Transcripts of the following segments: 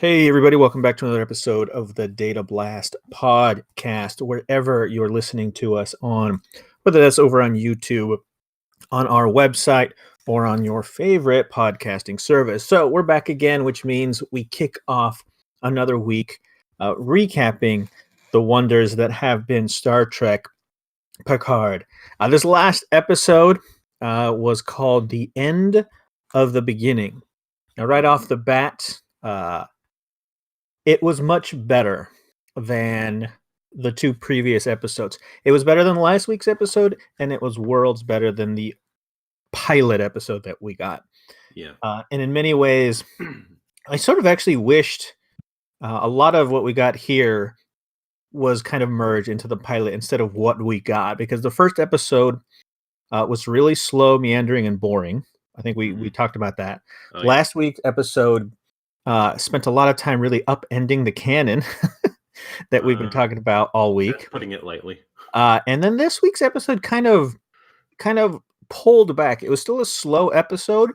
Hey, everybody, welcome back to another episode of the Data Blast podcast, wherever you're listening to us on, whether that's over on YouTube, on our website, or on your favorite podcasting service. So we're back again, which means we kick off another week recapping the wonders that have been Star Trek Picard. This last episode was called The End of the Beginning. Now, right off the bat, it was much better than the two previous episodes. It was better than last week's episode, and it was worlds better than the pilot episode that we got. Yeah. And in many ways, I sort of actually wished a lot of what we got here was kind of merged into the pilot instead of what we got, because the first episode was really slow, meandering, and boring. I think we talked about that. Last week's episode spent a lot of time really upending the canon that we've been talking about all week. Putting it lightly. And then this week's episode kind of pulled back. It was still a slow episode,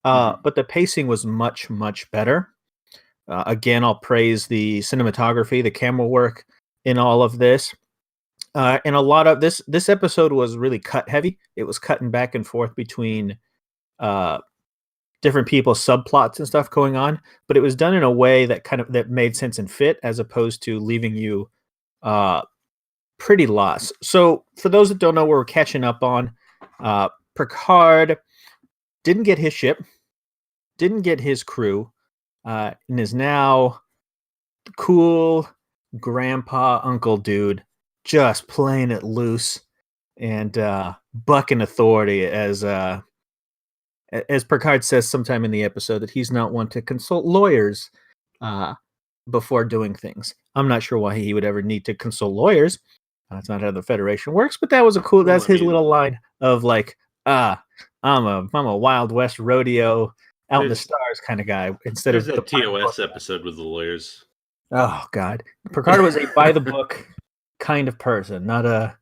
but the pacing was much, much better. Again, I'll praise the cinematography, the camera work in all of this. And a lot of this episode was really cut heavy. It was cutting back and forth between different people's subplots and stuff going on, but it was done in a way that made sense and fit, as opposed to leaving you pretty lost. So for those that don't know, what we're catching up on, Picard didn't get his ship, didn't get his crew, and is now the cool grandpa uncle dude, just playing it loose and bucking authority, as Picard says sometime in the episode, that he's not one to consult lawyers before doing things. I'm not sure why he would ever need to consult lawyers. That's not how the Federation works, but that was that's his little line of like, I'm a Wild West rodeo out in the stars kind of guy. Instead of the TOS episode with the lawyers. Oh God, Picard was a by the book kind of person, not a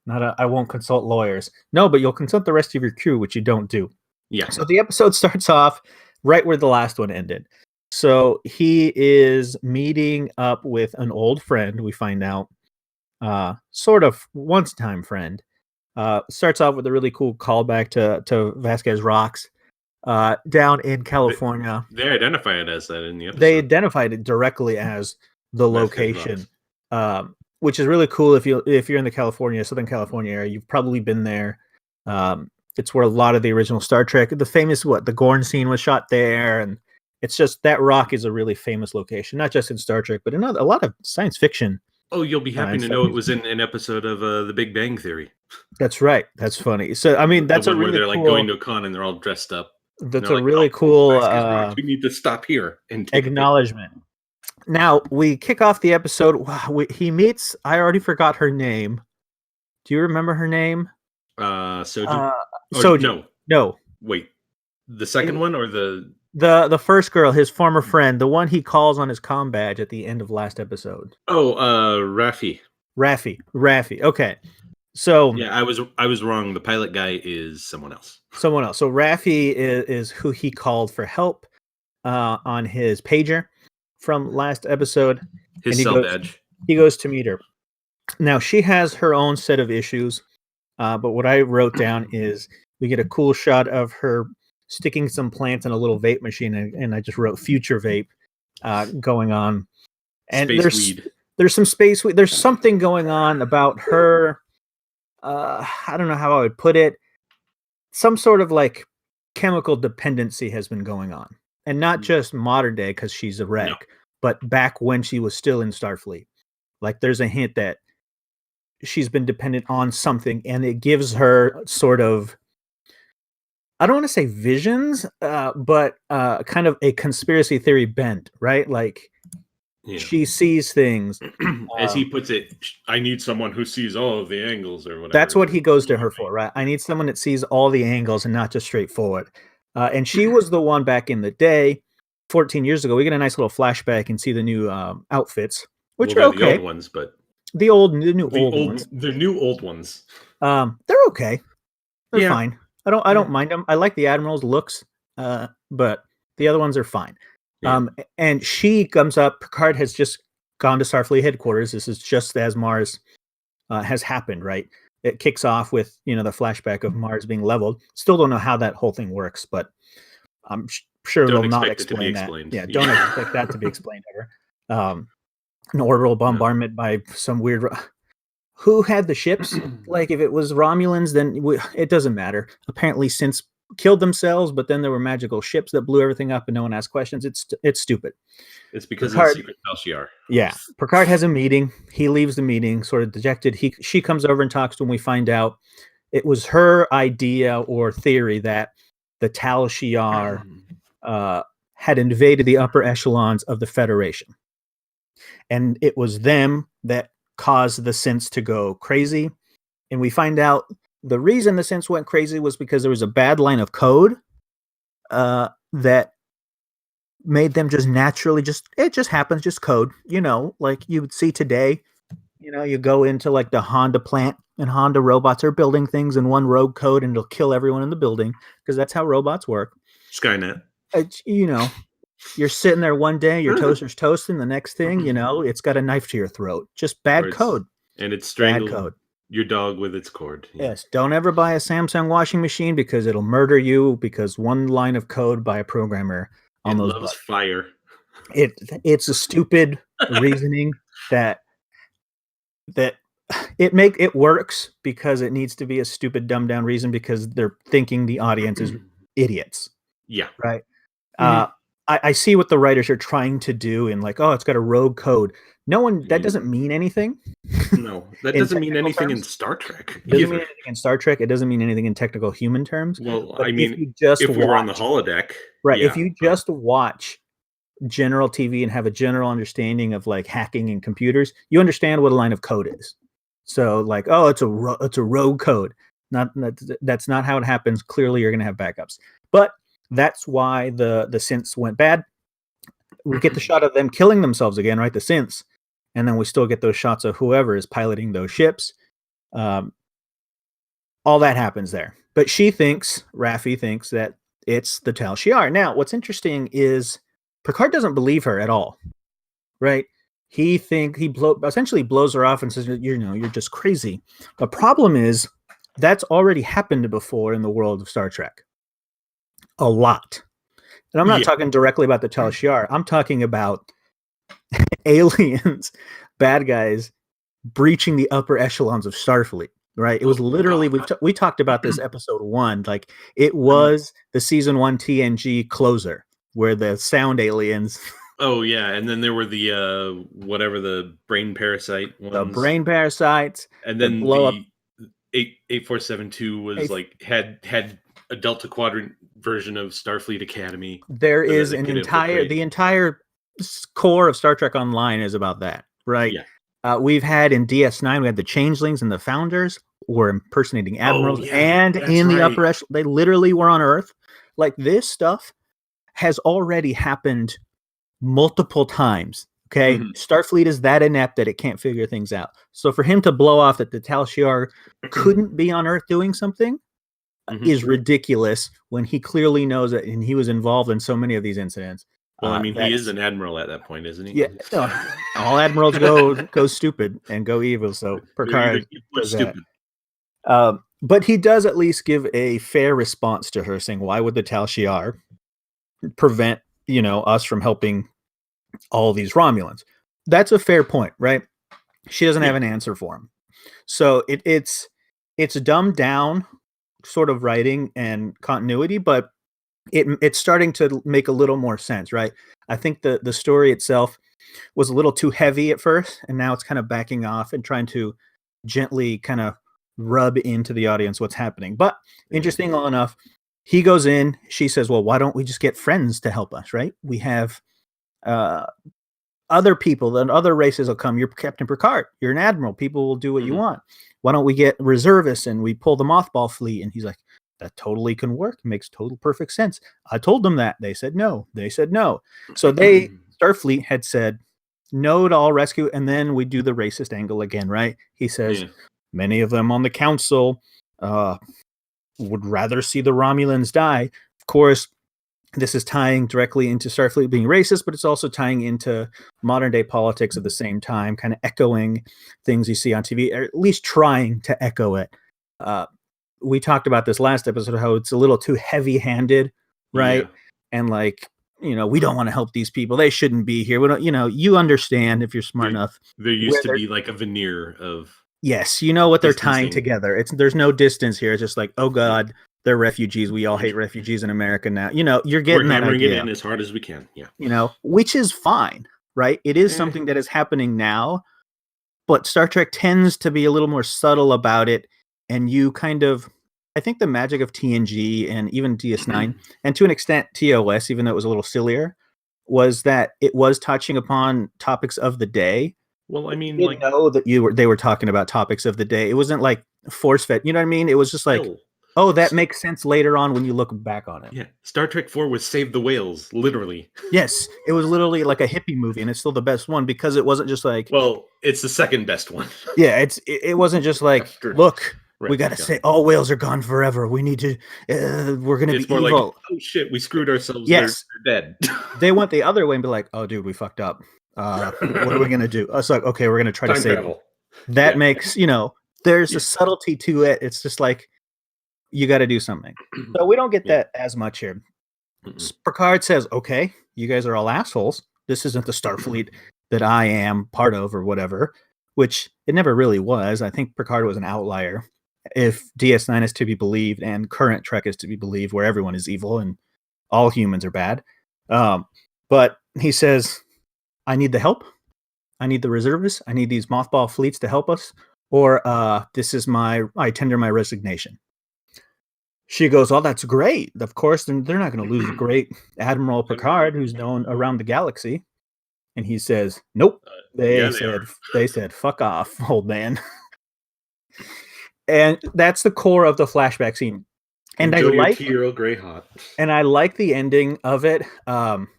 I won't consult lawyers. No, but you'll consult the rest of your crew, which you don't do. Yeah. So the episode starts off right where the last one ended. So he is meeting up with an old friend, we find out, sort of once-time friend. Starts off with a really cool callback to Vasquez Rocks down in California. They identify it as that in the episode. They identified it directly as the location, which is really cool. If you're in the Southern California area, you've probably been there. It's where a lot of the original Star Trek, the famous the Gorn scene was shot there, and it's just that rock is a really famous location, not just in Star Trek, but in a lot of science fiction. Oh, you'll be happy to know it was in an episode of The Big Bang Theory. That's right. That's funny. So I mean, that's the one a really where they're cool, like going to a con and they're all dressed up. That's a really cool. We need to stop here and take acknowledgement. Now we kick off the episode. He meets. I already forgot her name. Do you remember her name? Soji. Soji. No. Wait, the second one or the first girl, his former friend, the one he calls on his comm badge at the end of last episode. Oh, Raffi. Okay. So yeah, I was wrong. The pilot guy is someone else. So Raffi is who he called for help on his pager from last episode. His cell badge. He goes to meet her. Now she has her own set of issues. But what I wrote down is we get a cool shot of her sticking some plants in a little vape machine, and I just wrote future vape going on. And there's some space weed. There's something going on about her. I don't know how I would put it. Some sort of like chemical dependency has been going on, and not just modern day because she's a wreck, but back when she was still in Starfleet. Like there's a hint that she's been dependent on something, and it gives her sort of, I don't want to say visions, but kind of a conspiracy theory bent, right? Like she sees things. As he puts it, I need someone who sees all of the angles or whatever. That's what he goes to her for, right? I need someone that sees all the angles and not just straightforward. And she was the one back in the day, 14 years ago. We get a nice little flashback and see the new outfits, which are okay. The old ones, but the new old ones. The new old ones. They're okay. They're fine. I don't mind them. I like the Admiral's looks, but the other ones are fine. And she comes up. Picard has just gone to Starfleet headquarters. This is just as Mars has happened, right? It kicks off with the flashback of Mars being leveled. Still don't know how that whole thing works, but I'm sure they'll not explain that. Yeah, don't expect that to be explained ever. An orbital bombardment by some weird. Who had the ships? Like, if it was Romulans, then it doesn't matter. Apparently, since killed themselves, but then there were magical ships that blew everything up, and no one asked questions. It's stupid. It's because Picard, of the secret Tal-Shiar. Yeah, Picard has a meeting. He leaves the meeting, sort of dejected. She comes over and talks to him. We find out it was her idea or theory that the Tal-Shiar had invaded the upper echelons of the Federation, and it was them that caused the synths to go crazy. And we find out the reason the synths went crazy was because there was a bad line of code that made them just naturally it just happens, just code, like you would see today. You go into like the Honda plant and Honda robots are building things in one rogue code and it'll kill everyone in the building because that's how robots work. Skynet. You're sitting there one day, your toaster's toasting, the next thing, it's got a knife to your throat. Just bad code. And it's strangled your dog with its cord. Yeah. Yes. Don't ever buy a Samsung washing machine because it'll murder you because one line of code by a programmer on those loves fire. It's a stupid reasoning that it works because it needs to be a stupid dumbed down reason because they're thinking the audience is idiots. Yeah. Right. I see what the writers are trying to do in like, it's got a rogue code. That doesn't mean anything. No, that doesn't mean anything in Star Trek. It doesn't mean anything in Star Trek. It doesn't mean anything in technical human terms. Well, I mean, if we were on the holodeck. Right. Yeah. If you just watch general TV and have a general understanding of like hacking and computers, you understand what a line of code is. So like, it's a rogue code. That's not how it happens. Clearly, you're going to have backups. But that's why the synths went bad. We get the shot of them killing themselves again, right? The synths. And then we still get those shots of whoever is piloting those ships. All that happens there. But Raffi thinks that it's the Tal-Shiar. Now, what's interesting is Picard doesn't believe her at all, right? He essentially blows her off and says, you're just crazy. The problem is that's already happened before in the world of Star Trek. A lot. And I'm not talking directly about the Tal-Shiar. I'm talking about aliens, bad guys, breaching the upper echelons of Starfleet, right? It was literally, we talked about this episode 1. Like, it was the season 1 TNG closer, where the sound aliens... Oh, yeah. And then there were the, whatever the brain parasite ones. The brain parasites. And then the 8472 was had a Delta Quadrant version of Starfleet Academy. There is the entire core of Star Trek Online is about that, right? Yeah. We've had in DS9, we had the Changelings and the Founders were impersonating admirals, the upper echelon, they literally were on Earth. Like, this stuff has already happened multiple times. Okay, Starfleet is that inept that it can't figure things out. So for him to blow off that the Tal-Shiar couldn't be on Earth doing something is ridiculous when he clearly knows it, and he was involved in so many of these incidents. Well, I mean, he is an admiral at that point, isn't he? Yeah, no, all admirals go stupid and go evil. So Picard does stupid. But he does at least give a fair response to her, saying, "Why would the Tal-Shiar prevent us from helping all these Romulans?" That's a fair point, right? She doesn't have an answer for him. So it's dumbed down sort of writing and continuity, but it's starting to make a little more sense, right? I think the story itself was a little too heavy at first, and now it's kind of backing off and trying to gently kind of rub into the audience what's happening. But interestingly enough, he goes in, she says, well, why don't we just get friends to help us, right? We have other people, and other races will come. You're Captain Picard. You're an admiral. People will do what you want. Why don't we get reservists and we pull the mothball fleet? And he's like, that totally can work. Makes total perfect sense. I told them that. They said no. So Starfleet had said no to all rescue. And then we do the racist angle again, right? He says, many of them on the council would rather see the Romulans die. Of course, This is tying directly into Starfleet being racist, but it's also tying into modern day politics at the same time, kind of echoing things you see on TV, or at least trying to echo it. We talked about this last episode, how it's a little too heavy handed, right? Yeah. And like, we don't want to help these people. They shouldn't be here. We don't, you understand if you're smart enough. There used to be like a veneer of. Yes, you know what they're tying distancing. together. There's no distance here. It's just like, oh God, they're refugees. We all hate refugees in America now. You're getting We're that hammering idea. it in as hard as we can. Yeah. Which is fine, right? It is something that is happening now, but Star Trek tends to be a little more subtle about it. And you kind of, I think the magic of TNG and even DS9, and to an extent TOS, even though it was a little sillier, was that it was touching upon topics of the day. Well, I mean, You didn't know that they were talking about topics of the day. It wasn't like force fed. You know what I mean? It was just like, oh, that makes sense later on when you look back on it. Yeah, Star Trek 4 was Save the Whales, literally. Yes, it was literally like a hippie movie, and it's still the best one because it wasn't just like. Well, it's the second best one. Yeah, it wasn't just like, look, we got to say all whales are gone forever. We need to. We're gonna be more evil. like, oh shit, we screwed ourselves. Yes, they're dead. They went the other way and be like, oh, dude, we fucked up. What are we gonna do? It's like, okay, we're gonna try to save them. That makes there's a subtlety to it. It's just like you got to do something. So we don't get that as much here. Picard says, okay, you guys are all assholes. This isn't the Starfleet that I am part of or whatever, which it never really was. I think Picard was an outlier. If DS9 is to be believed and current Trek is to be believed, where everyone is evil and all humans are bad. But he says, I need the help. I need the reservists. I need these mothball fleets to help us. Or I tender my resignation. She goes, oh, that's great. Of course, they're not going to lose great Admiral Picard, who's known around the galaxy. And he says, nope. They said, fuck off, old man. And that's the core of the flashback scene. And Enjoy your tea Earl Grey hot. And I like the ending of it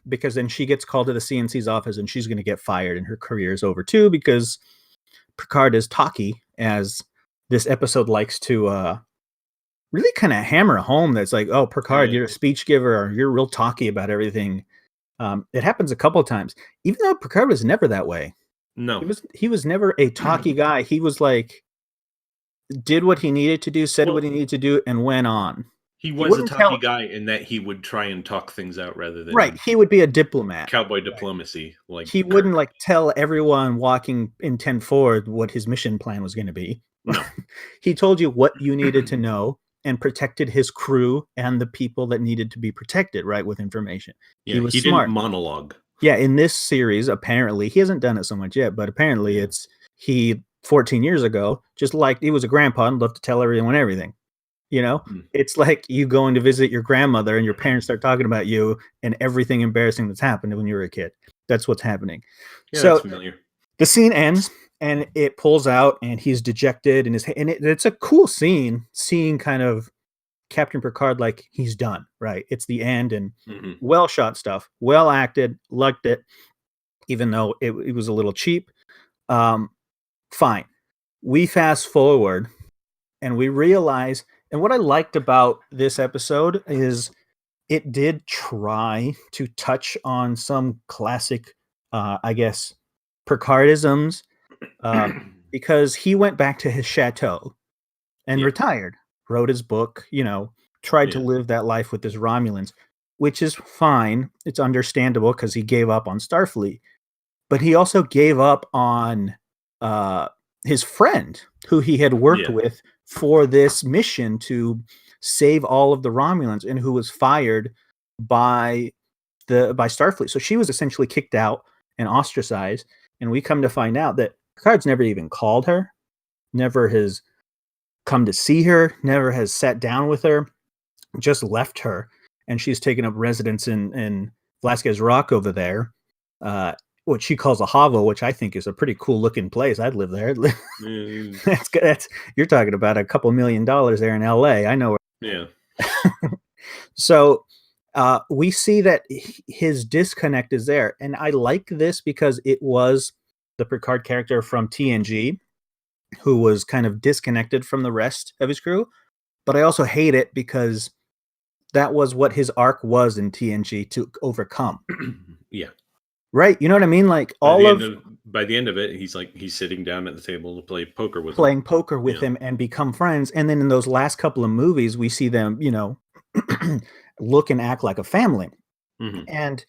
because then she gets called to the CNC's office and she's going to get fired and her career is over too because Picard is talky, as this episode likes to really kind of hammer home. That's like, oh, Picard, you're a speech giver or you're real talky about everything. It happens a couple of times, even though Picard was never that way. No, he was never a talky guy. He was like, did what he needed to do, said what he needed to do, and went on. He was a talky guy in that he would try and talk things out rather than he would be a diplomat. Cowboy diplomacy. Like he wouldn't like tell everyone walking in 10 forward what his mission plan was going to be. No. He told you what you needed to know and protected his crew and the people that needed to be protected, right, with information. Yeah, he was smart. Didn't monologue. Yeah, in this series, apparently, he hasn't done it so much yet, but apparently he 14 years ago, just like he was a grandpa and loved to tell everyone everything. It's like you going to visit your grandmother and your parents start talking about you and everything embarrassing that's happened when you were a kid. That's what's happening. Yeah, so that's familiar. The scene ends and it pulls out and he's dejected and it's a cool scene seeing kind of Captain Picard like he's done, right? It's the end and well shot stuff, well acted, liked it, even though it was a little cheap. Fine. We fast forward and we realize, and what I liked about this episode is it did try to touch on some classic, I guess, Picardisms, because he went back to his chateau and retired, wrote his book, tried to live that life with his Romulans, which is fine. It's understandable because he gave up on Starfleet, but he also gave up on his friend who he had worked with for this mission to save all of the Romulans and who was fired by Starfleet. So she was essentially kicked out and ostracized. And we come to find out that Picard's never even called her, never has come to see her, never has sat down with her, just left her. And she's taken up residence in Velasquez Rock over there, what she calls a hovel, which I think is a pretty cool looking place. I'd live there. That's good. You're talking about a couple $1 million there in LA. I know. Yeah. So we see that his disconnect is there. And I like this because it was the Picard character from TNG who was kind of disconnected from the rest of his crew. But I also hate it because that was what his arc was in TNG to overcome. Yeah. Right? You know what I mean? Like By the end of it, he's sitting down at the table to play poker with playing poker with him and become friends. And then in those last couple of movies, we see them, look and act like a family. Mm-hmm. And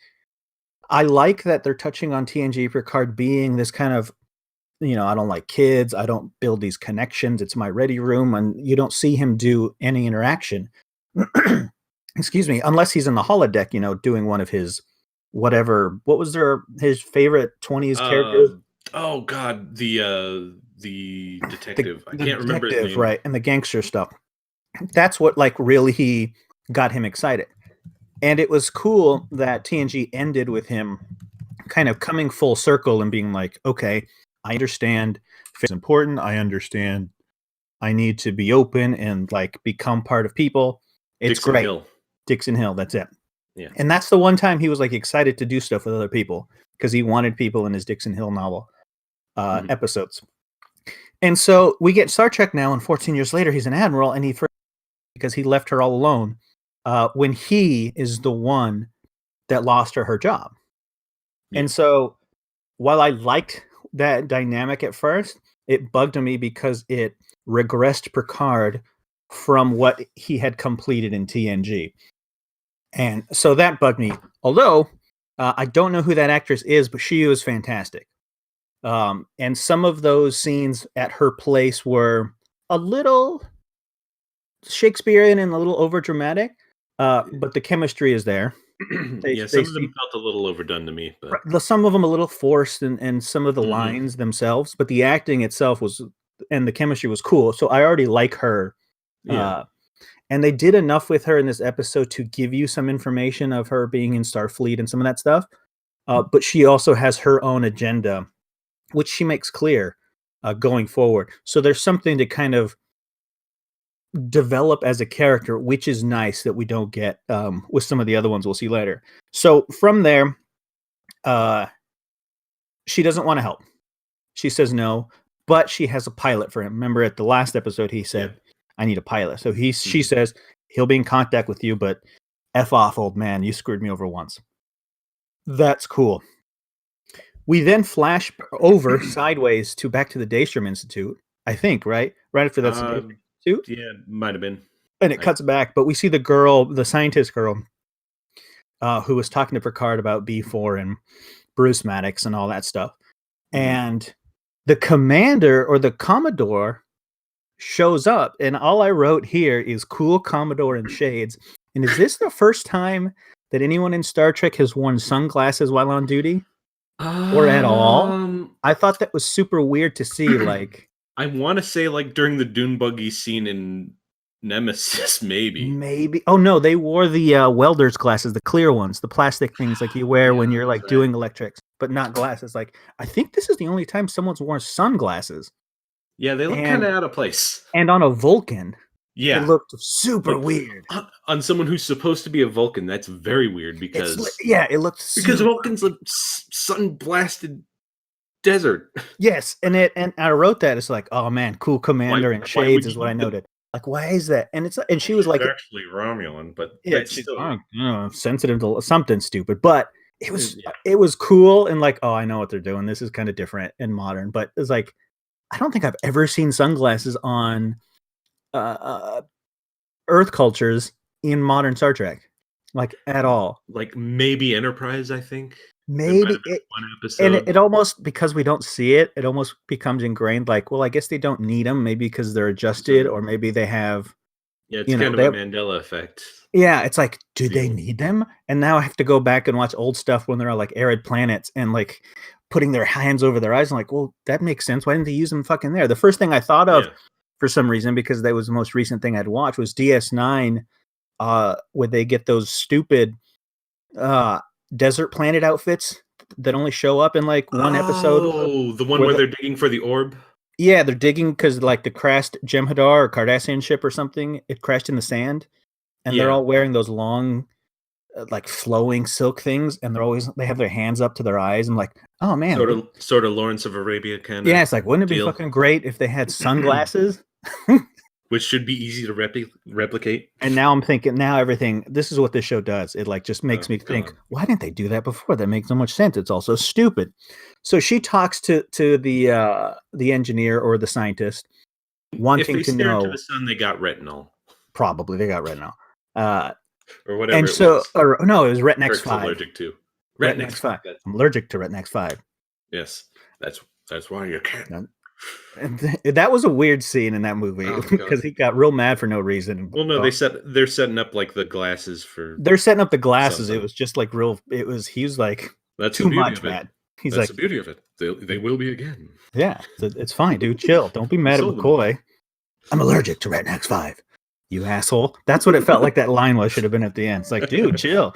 I like that they're touching on TNG Picard being this kind of, I don't like kids. I don't build these connections. It's my ready room. And you don't see him do any interaction. Excuse me, unless he's in the holodeck, doing one of his whatever. What was his favorite 20s character? Oh God, the detective. I can't remember his name. Right, and the gangster stuff. That's what really he got him excited. And it was cool that TNG ended with him kind of coming full circle and being like, okay, I understand it's important. I understand I need to be open and become part of people. It's Dixon great. Hill. Dixon Hill, that's it. Yeah. And that's the one time he was excited to do stuff with other people because he wanted people in his Dixon Hill novel episodes. And so we get Star Trek now, and 14 years later, he's an admiral, and because he left her all alone when he is the one that lost her job. Yeah. And so while I liked that dynamic at first, it bugged me because it regressed Picard from what he had completed in TNG. And so that bugged me. Although I don't know who that actress is, but she was fantastic. And some of those scenes at her place were a little Shakespearean and a little over dramatic, but the chemistry is there. Some of them felt a little overdone to me, but some of them a little forced, and some of the lines themselves, but the acting itself and the chemistry was cool. So I already like her. Yeah. And they did enough with her in this episode to give you some information of her being in Starfleet and some of that stuff. But she also has her own agenda, which she makes clear going forward. So there's something to kind of develop as a character, which is nice that we don't get with some of the other ones we'll see later. So from there, she doesn't want to help. She says no, but she has a pilot for him. Remember at the last episode, he said, I need a pilot. So she says he'll be in contact with you, but F off, old man. You screwed me over once. That's cool. We then flash over sideways back to the Daystrom Institute, I think, right? Right after that's the Daystrom Institute? Yeah, might have been. And it cuts back, but we see the girl, the scientist girl, who was talking to Picard about B4 and Bruce Maddox and all that stuff. And the commander or the Commodore shows up, and all I wrote here is cool Commodore in shades. And is this the first time that anyone in Star Trek has worn sunglasses while on duty? Or at all? I thought that was super weird to see. I want to say during the dune buggy scene in Nemesis, maybe. Oh no, they wore the welder's glasses, the clear ones, the plastic things you wear when you're doing electrics, but not glasses. I think this is the only time someone's worn sunglasses. Yeah, they look kind of out of place. And on a Vulcan. Yeah. It looked super weird. On someone who's supposed to be a Vulcan, that's very weird because... it looked because Vulcan's a sun-blasted desert. Yes, and I wrote that. It's oh man, cool commander in shades is what I noted. Why is that? And she was actually Romulan, but she's still sensitive to something stupid. But it was cool and I know what they're doing. This is kind of different and modern, but it's I don't think I've ever seen sunglasses on Earth cultures in modern Star Trek, at all. Maybe Enterprise, I think. Maybe one episode. And it almost, because we don't see it, it almost becomes ingrained. Well, I guess they don't need them, maybe because they're adjusted, or maybe they have. Yeah, it's kind of a Mandela effect. Yeah, it's do they need them? And now I have to go back and watch old stuff when they're on arid planets and putting their hands over their eyes. I'm well, that makes sense. Why didn't they use them fucking there? The first thing I thought of for some reason, because that was the most recent thing I'd watched, was DS9, where they get those stupid desert planet outfits that only show up in one episode. Oh, the one where they're digging for the orb? Yeah, they're digging because the crashed Jem'Hadar or Cardassian ship or something, it crashed in the sand. And they're all wearing those long, flowing silk things, and they have their hands up to their eyes. I'm oh man. Sort of Lawrence of Arabia kind of. Yeah, it's wouldn't it be fucking great if they had sunglasses? which should be easy to replicate. And now I'm thinking, this is what this show does. It like just makes me think, why didn't they do that before? That makes so much sense. It's also stupid. So she talks to the engineer or the scientist, wanting to know. Into the sun, they got retinol. Probably they got retinol. Or whatever. And so, no, it was Retnex 5. Allergic to Retnex 5. I'm allergic to Retnex 5. Yes, that's why you can't. And that was a weird scene in that movie because he got real mad for no reason. Well, no, they're setting up like the glasses for. They're setting up the glasses. Something. It was just like real. He was like, that's too much, man. He's that's like, the beauty of it. They will be again. Yeah, it's fine, dude. Chill. Don't be mad at McCoy. I'm allergic to Retnex 5. You asshole. That's what it felt like that line should have been at the end. It's like, dude, chill.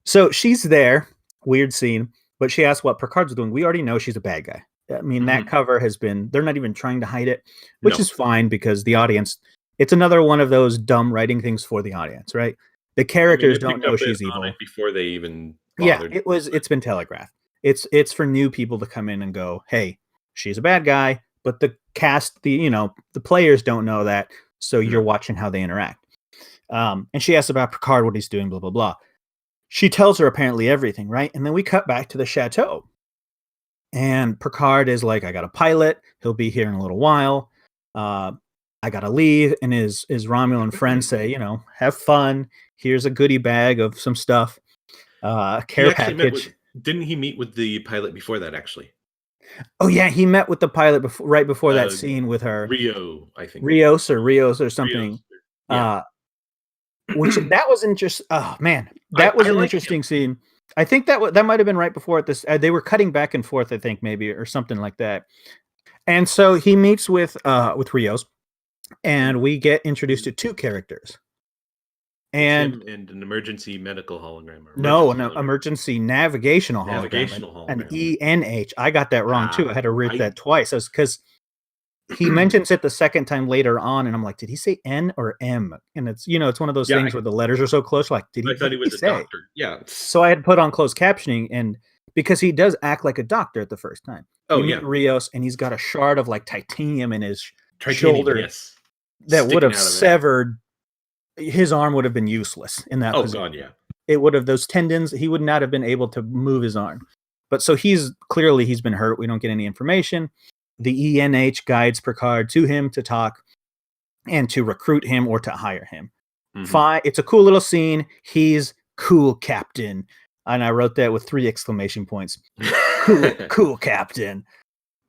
So she's there. Weird scene. But she asks what Picard's doing. We already know she's a bad guy. I mean, that cover has been, they're not even trying to hide it, which is fine because the audience, it's another one of those dumb writing things for the audience, right? The characters don't know she's evil. Before they even bothered. Yeah, it's been telegraphed. It's for new people to come in and go, hey, she's a bad guy, but the cast, the players don't know that, so you're watching how they interact. And she asks about Picard, what he's doing, blah, blah, blah. She tells her apparently everything, right? And then we cut back to the chateau. And Picard is like, I got a pilot. He'll be here in a little while. I got to leave. And his Romulan friends say, have fun. Here's a goodie bag of some stuff. Care package. Didn't he meet with the pilot before that, actually? Oh, yeah. He met with the pilot right before that scene with her. Rio, I think. Rios or something. Yeah. Which that was interesting. Oh, man. That was an interesting scene. I think that might have been right before this. They were cutting back and forth, I think, maybe, or something like that. And so he meets with Rios, and we get introduced to two characters. And an emergency medical hologram. Emergency navigational hologram. An ENH. I got that wrong too. I had to read that twice. Because he mentions it the second time later on, and I'm like, did he say N or M? And it's it's one of those things where the letters are so close. Like, I thought he was a doctor. Yeah. So I had put on closed captioning, and because he does act like a doctor at the first time. Oh, yeah. Rios, and he's got a shard of like titanium in his shoulder that would have severed. His arm would have been useless in that position. God, yeah. It would have, those tendons, he would not have been able to move his arm. But so he's been hurt. We don't get any information. The ENH guides Picard to him to talk and to recruit him or to hire him. Fine. It's a cool little scene. He's cool, Captain. And I wrote that with 3 exclamation points. Cool, Captain.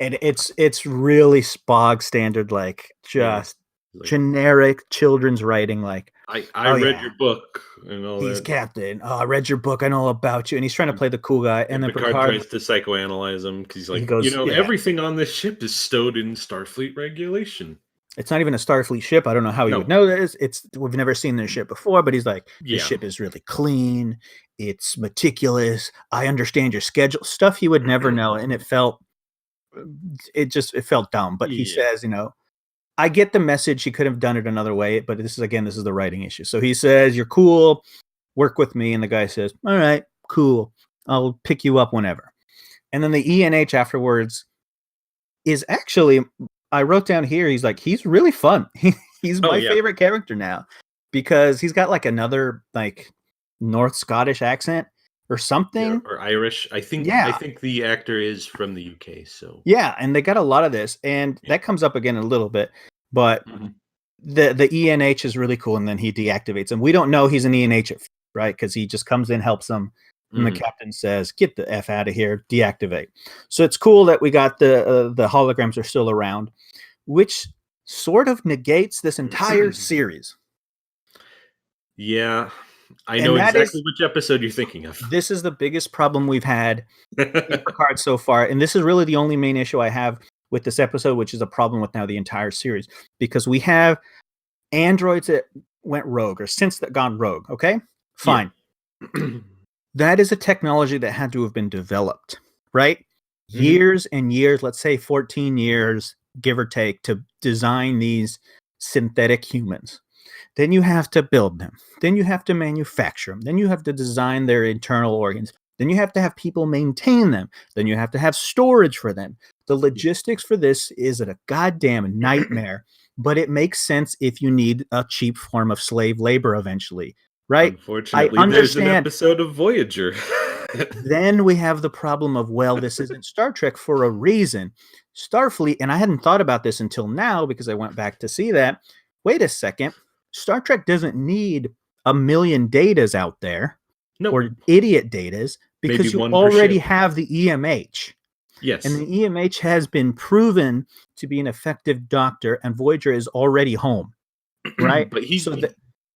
And it's really Spog standard, like just generic children's writing. Like, I read your book and all that. He's Captain. Oh, I read your book. I know all about you. And he's trying to play the cool guy. And then Picard tries to psychoanalyze him because he's like, he goes, everything on this ship is stowed in Starfleet regulation. It's not even a Starfleet ship. I don't know how he would know this. We've never seen this ship before, but he's like, the ship is really clean. It's meticulous. I understand your schedule. Stuff he would never know. And it felt dumb. But he says, I get the message. He could have done it another way, but this is the writing issue. So he says, you're cool. Work with me. And the guy says, all right, cool. I'll pick you up whenever. And then the ENH afterwards is actually, I wrote down here, he's like, he's really fun. He's my favorite character now because he's got like another like North Scottish accent or something. Or Irish. I think the actor is from the UK. So and they got a lot of this, and that comes up again a little bit, but the ENH is really cool, and then he deactivates him. We don't know he's an ENH at first, right? Because he just comes in, helps them, and the captain says, "Get the F out of here, deactivate." So it's cool that we got the holograms are still around, which sort of negates this entire series. Yeah. I know exactly which episode you're thinking of. This is the biggest problem we've had in Picard so far. And this is really the only main issue I have with this episode, which is a problem with now the entire series. Because we have androids that went rogue or since that gone rogue. Okay? Fine. Yeah. That is a technology that had to have been developed, right? Years and years, let's say 14 years, give or take, to design these synthetic humans. Then you have to build them. Then you have to manufacture them. Then you have to design their internal organs. Then you have to have people maintain them. Then you have to have storage for them. The logistics for this is a goddamn nightmare. but it makes sense if you need a cheap form of slave labor eventually, right? Unfortunately, I there's an understand. episode of Voyager. Then we have the problem of, well, this isn't Star Trek for a reason. Starfleet, and I hadn't thought about this until now because I went back to see that. Wait a second. Star Trek doesn't need a million datas out there or idiot datas because Maybe you one per already ship. have the EMH. Yes. And the EMH has been proven to be an effective doctor, and Voyager is already home, right?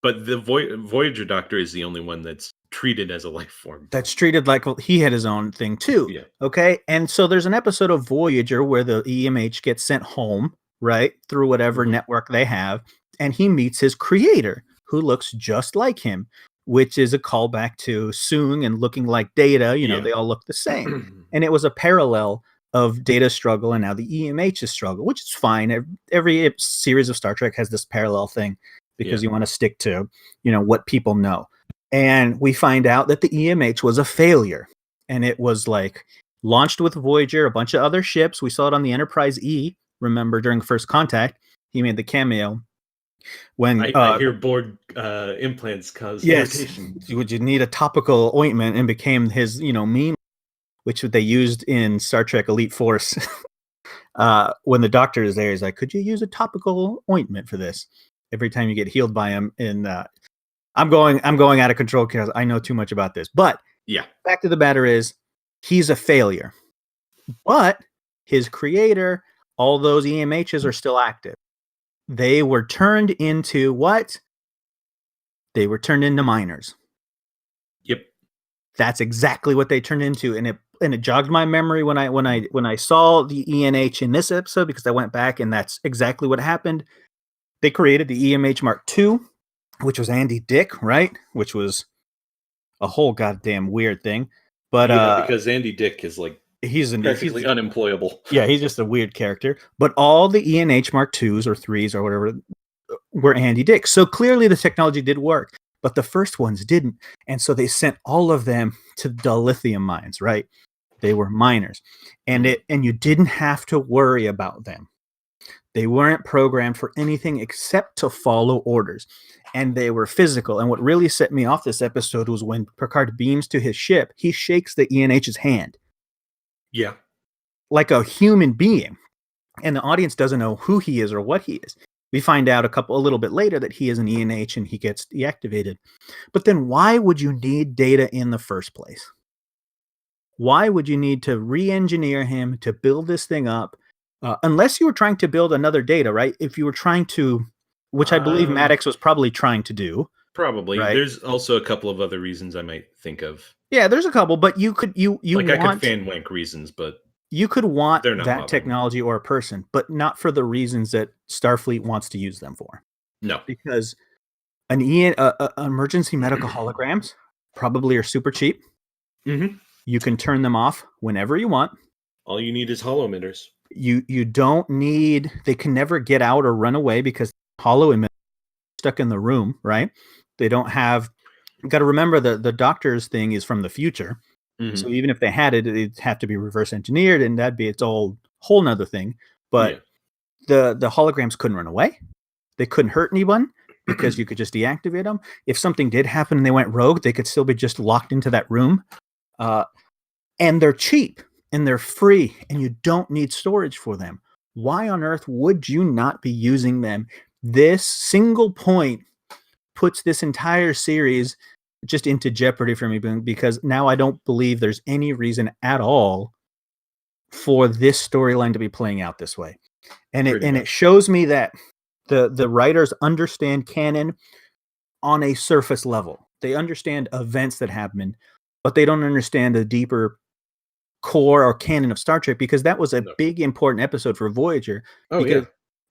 But the Voyager doctor is the only one that's treated as a life form. That's treated like he had his own thing too. Yeah. Okay. And so there's an episode of Voyager where the EMH gets sent home, right? Through whatever network they have. And he meets his creator, who looks just like him, which is a callback to Soong and looking like Data. You know, they all look the same. And it was a parallel of Data's struggle and now the EMH's struggle, which is fine. Every series of Star Trek has this parallel thing because you want to stick to, you know, what people know. And we find out that the EMH was a failure. And it was like launched with Voyager, a bunch of other ships. We saw it on the Enterprise E. Remember, during First Contact, he made the cameo. When I hear Borg implants cause irritation. Would you need a topical ointment, and became his, you know, meme, which they used in Star Trek Elite Force. When the doctor is there, he's like, "Could you use a topical ointment for this?" Every time you get healed by him. And I'm going out of control because I know too much about this. But fact of the matter is, he's a failure. But his creator, all those EMHs are still active. They were turned into what? They were turned into miners. Yep. That's exactly what they turned into. And it jogged my memory when I saw the ENH in this episode, because I went back and that's exactly what happened. They created the EMH Mark II, which was Andy Dick, right? Which was a whole goddamn weird thing. But because Andy Dick is like he's practically unemployable. Yeah, he's just a weird character. But all the ENH Mark IIs or 3s or whatever were Andy Dick. So clearly the technology did work, but the first ones didn't. And so they sent all of them to the lithium mines, right? They were miners. And you didn't have to worry about them. They weren't programmed for anything except to follow orders. And they were physical. And what really set me off this episode was when Picard beams to his ship, he shakes the ENH's hand. Yeah. Like a human being. And the audience doesn't know who he is or what he is. We find out a little bit later that he is an ENH and he gets deactivated. But then why would you need Data in the first place? Why would you need to re-engineer him to build this thing up? Unless you were trying to build another Data, right? If you were trying to, which I believe Maddox was probably trying to do. Probably. Right? There's also a couple of other reasons I might think of. Yeah, there's a couple, but you could I could fan wank reasons, but you could want that technology or a person, but not for the reasons that Starfleet wants to use them for. No, because emergency medical holograms probably are super cheap. Mm-hmm. You can turn them off whenever you want. All you need is holo emitters. You don't need. They can never get out or run away because holo emitters are stuck in the room, right? They don't have. You got to remember the doctor's thing is from the future. Mm-hmm. So even if they had it, it'd have to be reverse engineered, and that'd be its whole nother thing. But the holograms couldn't run away. They couldn't hurt anyone because you could just deactivate them. If something did happen and they went rogue, they could still be just locked into that room. And they're cheap and they're free, and you don't need storage for them. Why on earth would you not be using them? This single point puts this entire series just into jeopardy for me, because now I don't believe there's any reason at all for this storyline to be playing out this way. And it shows me that the writers understand canon on a surface level. They understand events that happen, but they don't understand the deeper core or canon of Star Trek, because that was a big important episode for Voyager.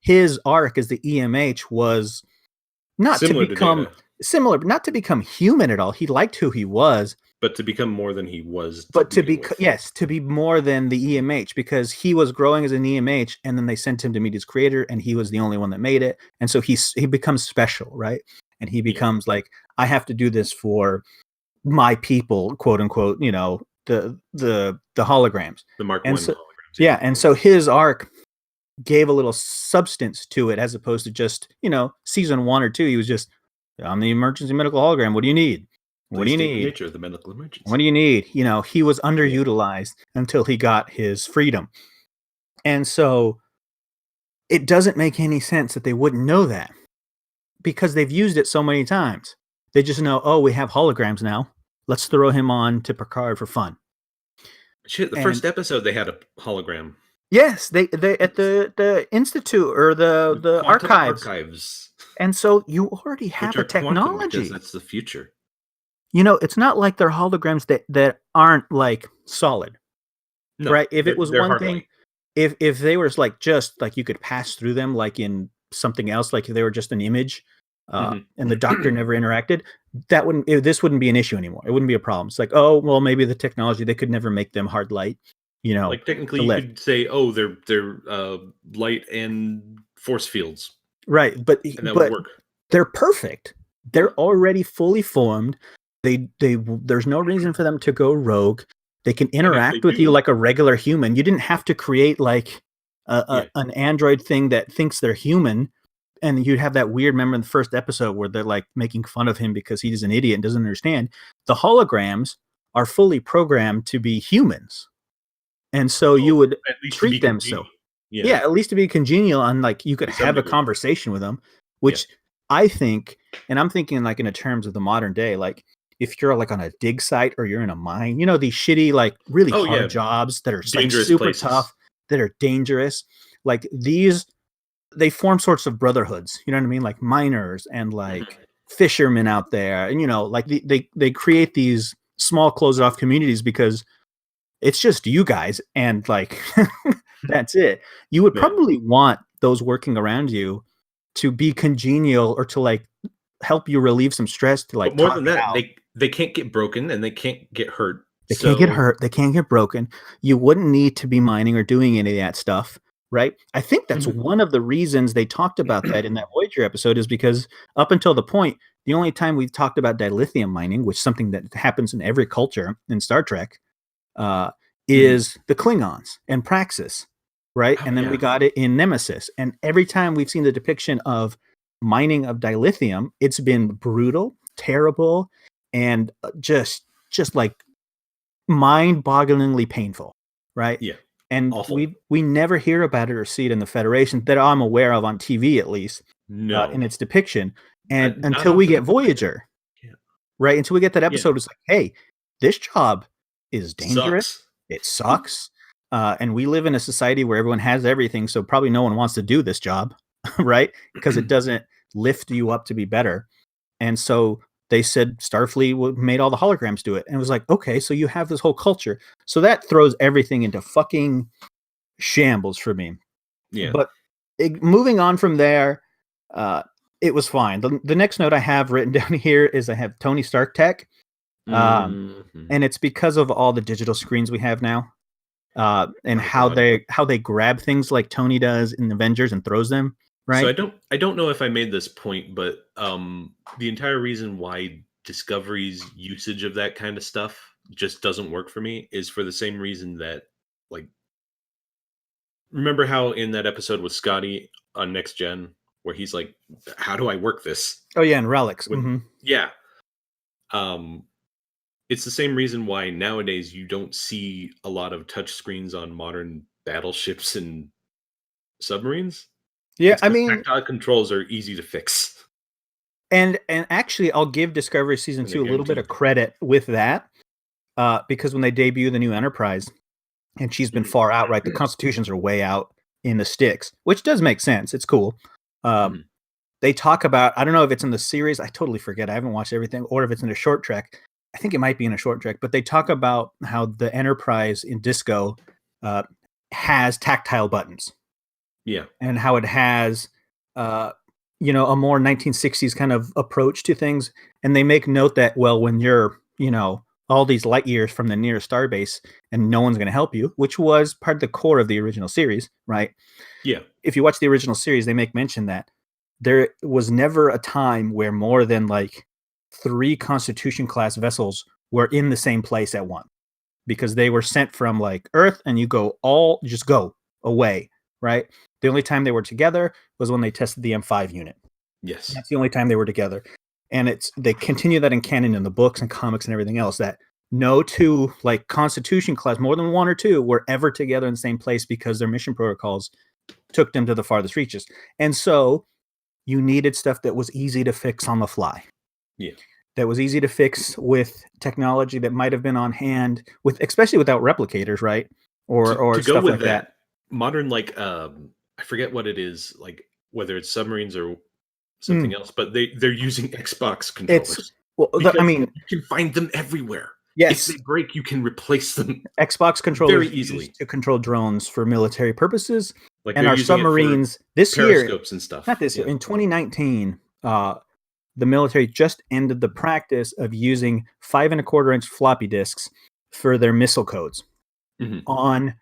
His arc as the EMH was not to become similar, but not to become human at all. He liked who he was, but to become more than he was. But to be more than the EMH, because he was growing as an EMH, and then they sent him to meet his creator, and he was the only one that made it, and so he becomes special, right? And he becomes like, I have to do this for my people, quote unquote. You know, the holograms, the Mark I holograms. Yeah, and so his arc gave a little substance to it as opposed to just, season 1 or 2, he was just, I'm the emergency medical hologram. What do you need? What do Please you state the need? nature of the medical emergency. What do you need? He was underutilized until he got his freedom. And so it doesn't make any sense that they wouldn't know that because they've used it so many times. They just know, oh, we have holograms now. Let's throw him on to Picard for fun. Shit, the first episode they had a hologram. Yes, they at the institute or the archives. And so you already have a technology. Because that's the future. It's not like they're holograms that aren't like solid. No, right? If it was one thing, if they were like just like you could pass through them like in something else, like if they were just an image, and the doctor never interacted, this wouldn't be an issue anymore. It wouldn't be a problem. It's like, oh well, maybe the technology, they could never make them hard light. Like technically you could say, oh, they're light and force fields. Right, but would work. They're perfect. They're already fully formed. There's no reason for them to go rogue. They can interact with you like a regular human. You didn't have to create like an android thing that thinks they're human. And you'd have that weird, remember in the first episode where they're like making fun of him because he's an idiot and doesn't understand. The holograms are fully programmed to be humans. And so you would treat them so. Yeah, at least to be congenial, and like you could have a conversation with them, which I think, and I'm thinking like in the terms of the modern day, like if you're like on a dig site or you're in a mine, these shitty, like really hard jobs that are like super tough, that are dangerous, like these, they form sorts of brotherhoods, you know what I mean? Like miners and like fishermen out there, and like they create these small closed off communities because it's just you guys and like that's it. You would probably want those working around you to be congenial or to like help you relieve some stress, to like, but more than that, they can't get broken and they can't get hurt. They can't get hurt. They can't get broken. You wouldn't need to be mining or doing any of that stuff, right? I think that's one of the reasons they talked about that in that Voyager episode, is because up until the point, the only time we've talked about dilithium mining, which is something that happens in every culture in Star Trek, is the Klingons and Praxis, right? And then we got it in Nemesis. And every time we've seen the depiction of mining of dilithium, it's been brutal, terrible, and just like mind-bogglingly painful, right? Yeah. And we never hear about it or see it in the Federation that I'm aware of on TV, at least, in its depiction. And until we get Voyager, right? Until we get that episode, it's like, hey, this job is dangerous. It sucks. And we live in a society where everyone has everything, so probably no one wants to do this job, right? Because it doesn't lift you up to be better. And so they said Starfleet made all the holograms do it. And it was like, okay, so you have this whole culture. So that throws everything into fucking shambles for me. Yeah. But moving on from there, it was fine. The next note I have written down here is I have Tony Stark tech. And it's because of all the digital screens we have now. And how they grab things like Tony does in Avengers and throws them, right? So I don't know if I made this point, but the entire reason why Discovery's usage of that kind of stuff just doesn't work for me is for the same reason that, like, remember how in that episode with Scotty on Next Gen where he's like, how do I work this? Oh yeah, and relics. Yeah. It's the same reason why nowadays you don't see a lot of touch screens on modern battleships and submarines. Yeah, I mean, tactile controls are easy to fix. And actually, I'll give Discovery Season 2 a little bit of credit with that, because when they debut the new Enterprise, and she's been far out, right? The Constitutions are way out in the sticks, which does make sense. It's cool. They talk about, I don't know if it's in the series, I totally forget. I haven't watched everything, or if it's in a short trek. I think it might be in a short trek, but they talk about how the Enterprise in Disco has tactile buttons. Yeah. And how it has, a more 1960s kind of approach to things. And they make note that, well, when you're, all these light years from the nearest starbase and no one's going to help you, which was part of the core of the original series, right? Yeah. If you watch the original series, they make mention that there was never a time where more than like 3 Constitution class vessels were in the same place at once, because they were sent from like Earth, and you just go away right? The only time they were together was when they tested the M5 unit. Yes. That's the only time they were together. And they continue that in canon in the books and comics and everything else, that no two like Constitution class, more than one or two, were ever together in the same place because their mission protocols took them to the farthest reaches. And so you needed stuff that was easy to fix on the fly. Yeah. That was easy to fix with technology that might have been on hand, with especially without replicators, right? Or to stuff go with like that. Modern, like I forget what it is, like whether it's submarines or something else, but they're using Xbox controllers. I mean, you can find them everywhere. Yes. If they break, you can replace them. Xbox controllers very easily to control drones for military purposes. Like and our submarines this year, periscopes and stuff. Not this year, in 2019, the military just ended the practice of using 5.25-inch floppy disks for their missile codes on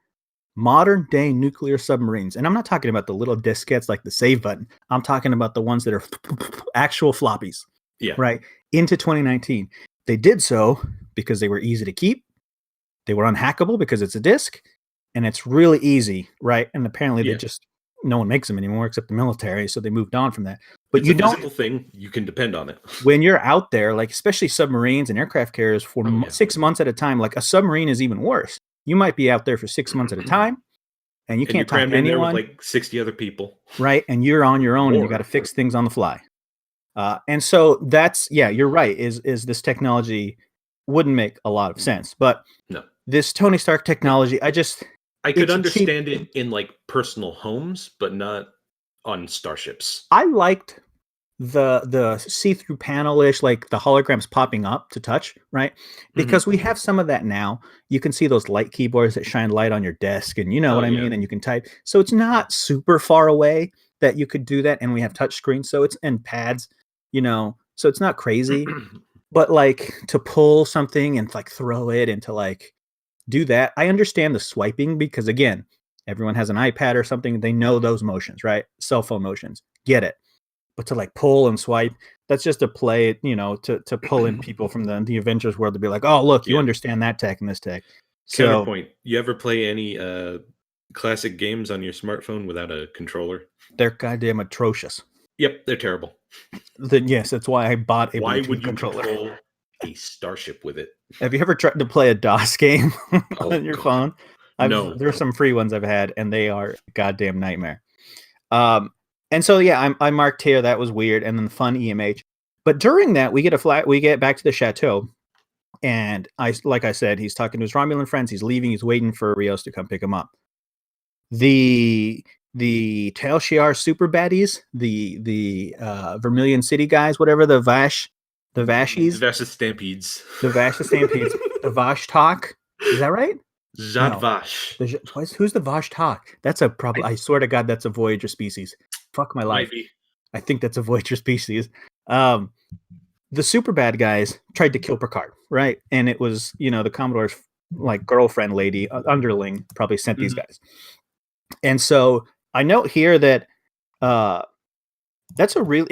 modern day nuclear submarines. And I'm not talking about the little diskettes like the save button. I'm talking about the ones that are actual floppies. Yeah. Right. Into 2019. They did so because they were easy to keep. They were unhackable because it's a disk and it's really easy. Right. And apparently no one makes them anymore except the military. So they moved on from that. But it's a physical thing. You can depend on it. When you're out there, like especially submarines and aircraft carriers for 6 months at a time, like a submarine is even worse. You might be out there for 6 months at a time and you can't talk to anyone. With like 60 other people. Right. And you're on your own and you got to fix things on the fly. And so that's, you're right, is this technology wouldn't make a lot of sense. But no, this Tony Stark technology, I could understand it in like personal homes, but not on starships. I liked the see-through panel-ish, like the holograms popping up to touch, right? Because we have some of that now. You can see those light keyboards that shine light on your desk, and you know what I mean, and you can type. So it's not super far away that you could do that, and we have touch screens, so it's and pads, so it's not crazy. But like to pull something and like throw it and to like do that, I understand the swiping because again, everyone has an iPad or something. They know those motions, right? Cell phone motions, get it. But to like pull and swipe, that's just a play, to pull in people from the Avengers world to be like, oh, look, you understand that tech and this tech. Counterpoint, you ever play any classic games on your smartphone without a controller? They're goddamn atrocious. Yep, they're terrible. Then yes, that's why I bought a Why Bluetooth would you controller. control a starship with it? Have you ever tried to play a DOS game on your phone? No. There's some free ones I've had, and they are a goddamn nightmare. And so I marked here that was weird, and then fun EMH. But during that, we get back to the chateau, and like I said, he's talking to his Romulan friends. He's leaving. He's waiting for Rios to come pick him up. The Tal Shiar super baddies, the Vermilion City guys, whatever, the Vashies, The Vasha Stampedes, the Vash Talk. Is that right? Zhat Vash. Who's the Vash Talk? That's I swear to God, that's a Voyager species. Fuck my life. Maybe. I think that's a Voyager species. The super bad guys tried to kill Picard, right? And it was, the Commodore's like girlfriend lady, underling, probably sent these guys. And so I note here that it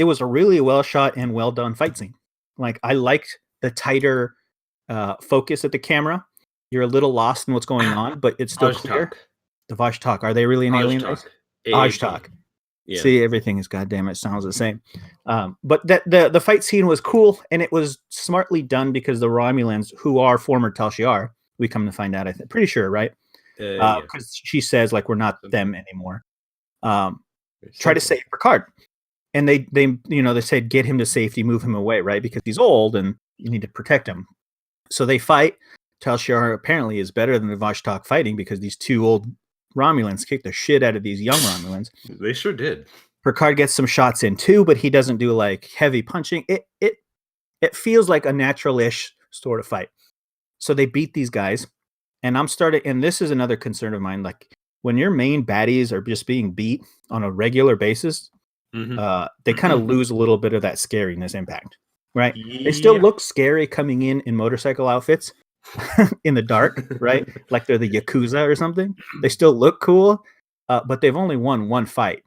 was a really well shot and well done fight scene. Like I liked the tighter focus at the camera. You're a little lost in what's going on, but it's still clear. The Vash Talk. Are they really an alien race? Vash Talk. Yeah. See, everything is goddamn it sounds the same. But the fight scene was cool, and it was smartly done because the Romulans, who are former Tal Shiar, we come to find out, pretty sure, right? Because she says like we're not them anymore. Try to save Picard, and they said get him to safety, move him away, right? Because he's old and you need to protect him. So they fight. Tal Shiar apparently is better than the Vash Talk fighting because these two old Romulans kicked the shit out of these young Romulans. They sure did. Picard gets some shots in too, but he doesn't do like heavy punching. It feels like a natural-ish sort of fight. So they beat these guys, and and this is another concern of mine, like when your main baddies are just being beat on a regular basis, they kind of lose a little bit of that scariness impact, right? They still look scary coming in motorcycle outfits in the dark, right? Like they're the Yakuza or something. They still look cool, but they've only won one fight.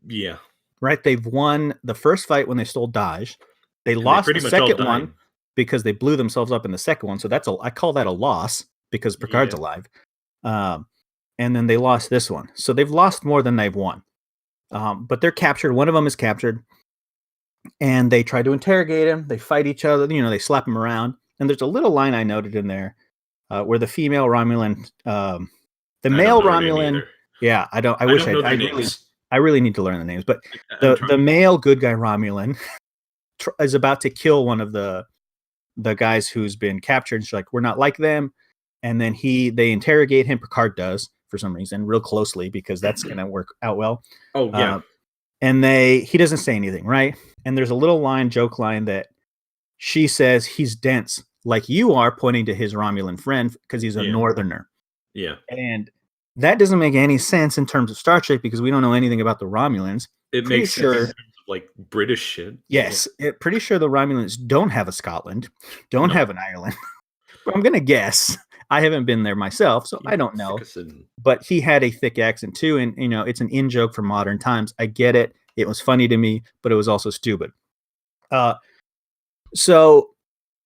Yeah. Right? They've won the first fight when they stole Daj. They lost the second one because they blew themselves up in the second one. So I call that a loss because Picard's alive. and then they lost this one. So they've lost more than they've won. But they're captured. One of them is captured, and they try to interrogate him. They fight each other. They slap him around. And there's a little line I noted in there where the female Romulan, the male Romulan. Yeah, I don't. I wish know I their names. I really need to learn the names. But the male good guy Romulan is about to kill one of the guys who's been captured. And she's like, we're not like them. And then they interrogate him. Picard does for some reason real closely because that's going to work out well. Oh yeah. And he doesn't say anything, right? And there's a little joke line that she says he's dense like you are, pointing to his Romulan friend because he's a northerner. Yeah. And that doesn't make any sense in terms of Star Trek because we don't know anything about the Romulans. It makes sense in terms of like British shit. Yes. Pretty sure the Romulans don't have a Scotland, don't have an Ireland. But I'm going to guess. I haven't been there myself, so I don't know. But he had a thick accent too, and it's an in-joke for modern times. I get it. It was funny to me, but it was also stupid. So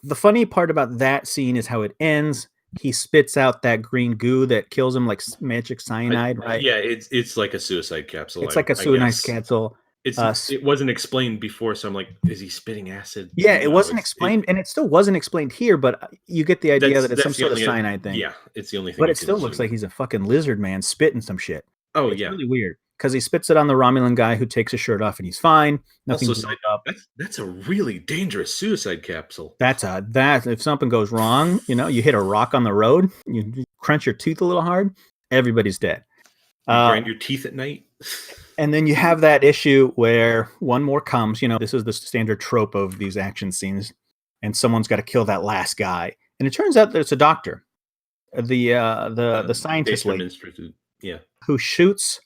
the funny part about that scene is how it ends. He spits out that green goo that kills him, like magic cyanide, right? Yeah, it's like a suicide capsule. It's like a suicide capsule. It wasn't explained before, so I'm like, is he spitting acid? Yeah, it wasn't explained, and it still wasn't explained here, but you get the idea that it's some sort of cyanide thing. Yeah, it's the only thing. But it still looks like he's a fucking lizard man spitting some shit. Oh, it's really weird because he spits it on the Romulan guy who takes his shirt off and he's fine. Nothing's blown up. That's a really dangerous suicide capsule. That if something goes wrong, you hit a rock on the road, you crunch your tooth a little hard, everybody's dead. You grind your teeth at night. And then you have that issue where one more comes. This is the standard trope of these action scenes, and someone's got to kill that last guy. And it turns out that it's a doctor, the scientist lady, who shoots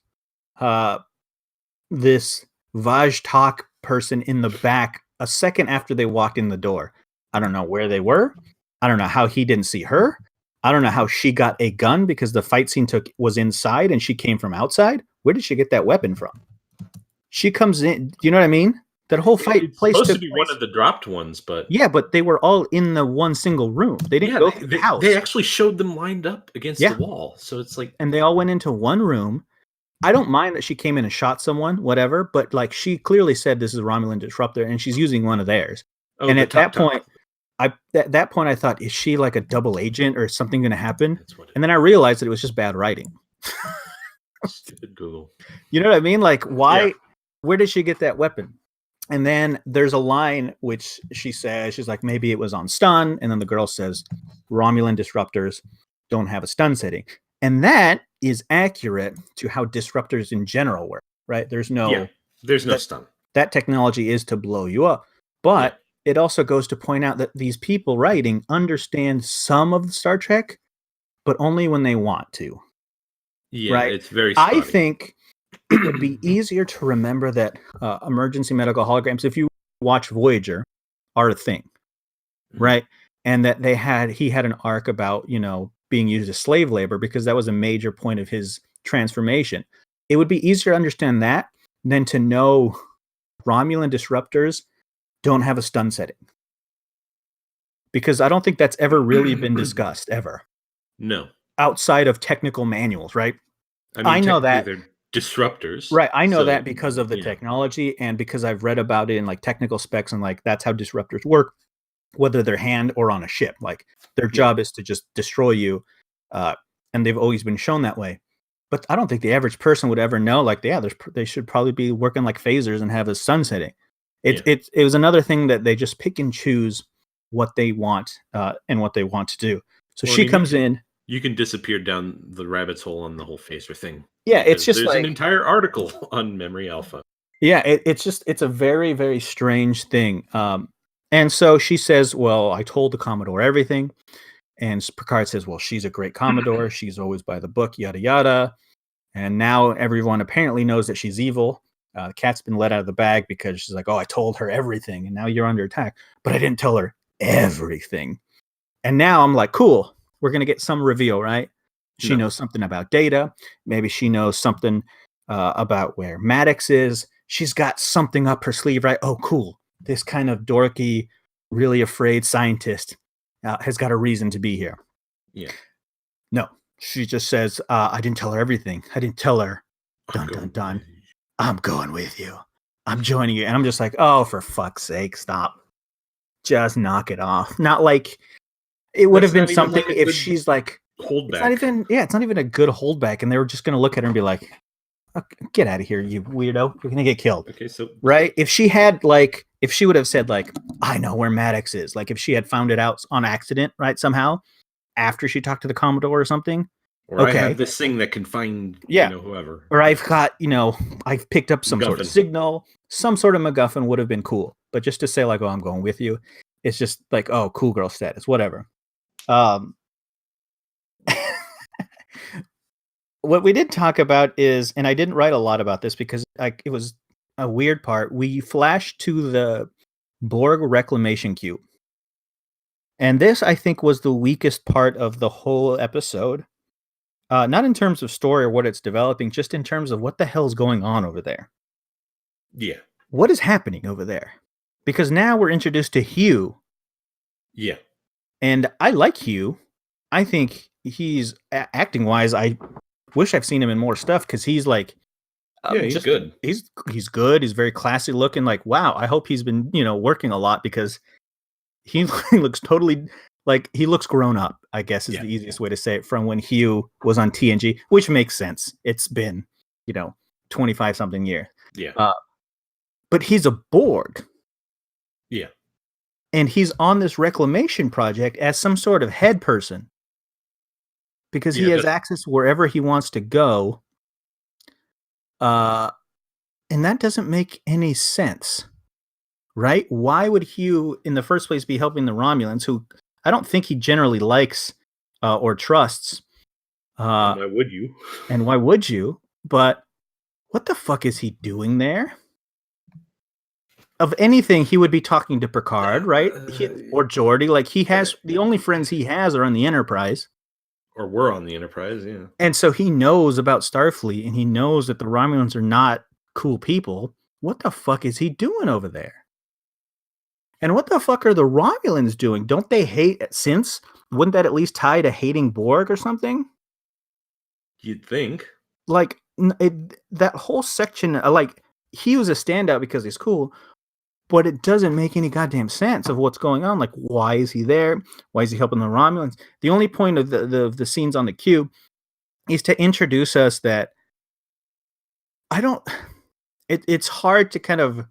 this Vajtak person in the back a second after they walked in the door. I don't know where they were. I don't know how he didn't see her. I don't know how she got a gun because the fight scene was inside and she came from outside. Where did she get that weapon from? She comes in. Do you know what I mean? That whole fight place supposed to be one of the dropped ones, but but they were all in the one single room. They didn't go through the house. They actually showed them lined up against the wall. So it's like, and they all went into one room. I don't mind that she came in and shot someone, whatever, but like she clearly said this is a Romulan disruptor, and she's using one of theirs. Oh, and at that point, I thought, is she like a double agent or something going to happen? And then I realized that it was just bad writing. Stupid Google. You know what I mean? Like, why? Yeah. Where did she get that weapon? And then there's a line which she says, she's like, maybe it was on stun. And then the girl says, Romulan disruptors don't have a stun setting. And that is accurate to how disruptors in general work, right? There's no stun. That technology is to blow you up. But it also goes to point out that these people writing understand some of the Star Trek, but only when they want to. Yeah, right? It's very spotty. I think it would be easier to remember that emergency medical holograms, if you watch Voyager, are a thing, right? And that he had an arc about, being used as slave labor because that was a major point of his transformation. It would be easier to understand that than to know Romulan disruptors don't have a stun setting. Because I don't think that's ever really been discussed, ever. No. Outside of technical manuals, right? I know that they're disruptors. Right. I know that because of the technology and because I've read about it in like technical specs and like that's how disruptors work, whether they're hand or on a ship. Like their job is to just destroy you. And they've always been shown that way. But I don't think the average person would ever know, like, they should probably be working like phasers and have a sun setting. It was another thing that they just pick and choose what they want and what they want to do. So she comes in. You can disappear down the rabbit's hole on the whole phaser thing. Yeah, it's just there's an entire article on Memory Alpha. Yeah, it's a very, very strange thing. And so she says, well, I told the Commodore everything. And Picard says, well, she's a great Commodore. She's always by the book, yada, yada. And now everyone apparently knows that she's evil. The cat's been let out of the bag because she's like, oh, I told her everything. And now you're under attack. But I didn't tell her everything. And now I'm like, cool. We're going to get some reveal, right? She knows something about Data. Maybe she knows something about where Maddox is. She's got something up her sleeve, right? Oh, cool. This kind of dorky, really afraid scientist has got a reason to be here. Yeah. No. she just says, I didn't tell her everything. I didn't tell her. I'm Dun, dun, going dun. with you. I'm going with you. I'm joining you. And I'm just like, oh, for fuck's sake, stop. Just knock it off. Not like it would That's have been not even something like a if good she's like, it's not holdback. even, yeah, it's not even a good holdback. And they were just going to look at her and be like, "Okay, get out of here, you weirdo. You're going to get killed." Okay, so Right? If she had like, if she would have said like, I know where Maddox is. Like if she had found it out on accident, right? Somehow after she talked to the Commodore or something. or I Okay. have this thing that can find, Yeah. whoever. Or I've got, I've picked up some sort of MacGuffin. signal, some sort of MacGuffin would have been cool. But just to say like, oh, I'm going with you, it's just like, oh, cool girl status, whatever. What we did talk about is, and I didn't write a lot about this because it was a weird part. We flashed to the Borg reclamation cube. And this, I think, was the weakest part of the whole episode. Not in terms of story or what it's developing, just in terms of what the hell's going on over there. Yeah. What is happening over there? Because now we're introduced to Hugh. Yeah. And I like Hugh. I think he's acting wise. I wish I've seen him in more stuff because he's like, Yeah, he's good. He's good. He's very classy looking. Like, wow. I hope he's been working a lot because he looks totally like he looks grown up. I guess is the easiest way to say it from when Hugh was on TNG, which makes sense. It's been 25 something years. Yeah. But he's a Borg. Yeah. And he's on this reclamation project as some sort of head person. Because he has access wherever he wants to go. And that doesn't make any sense. Right? Why would Hugh, in the first place, be helping the Romulans, who I don't think he generally likes or trusts? And why would you? And why would you? But what the fuck is he doing there? Of anything, he would be talking to Picard, right? Or Geordi. Like, he has the only friends he has are on the Enterprise. Or were on the Enterprise, yeah. And so he knows about Starfleet, and he knows that the Romulans are not cool people. What the fuck is he doing over there? And what the fuck are the Romulans doing? Don't they hate since? Wouldn't that at least tie to hating Borg or something? You'd think. Like, that whole section, like, he was a standout because he's cool, but it doesn't make any goddamn sense of what's going on. Like, why is he there? Why is he helping the Romulans? The only point of the scenes on the cube is to introduce us that it's hard to kind of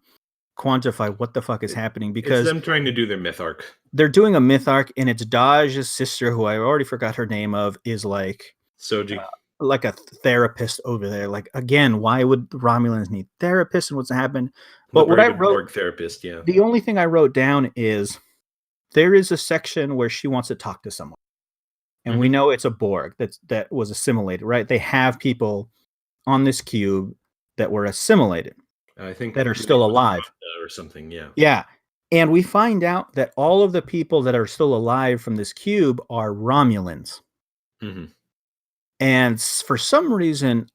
quantify what the fuck is happening because it's them trying to do their myth arc. They're doing a myth arc, and it's Daj's sister, who I already forgot her name of, is like Soji. Like a therapist over there. Like, again, why would the Romulans need therapists and what's happened? But what I wrote, Borg therapist, yeah. The only thing I wrote down is there is a section where she wants to talk to someone, and we know it's a Borg that was assimilated, right? They have people on this cube that were assimilated. I think that are still alive or something, yeah. Yeah. And we find out that all of the people that are still alive from this cube are Romulans. Mm-hmm. And for some reason,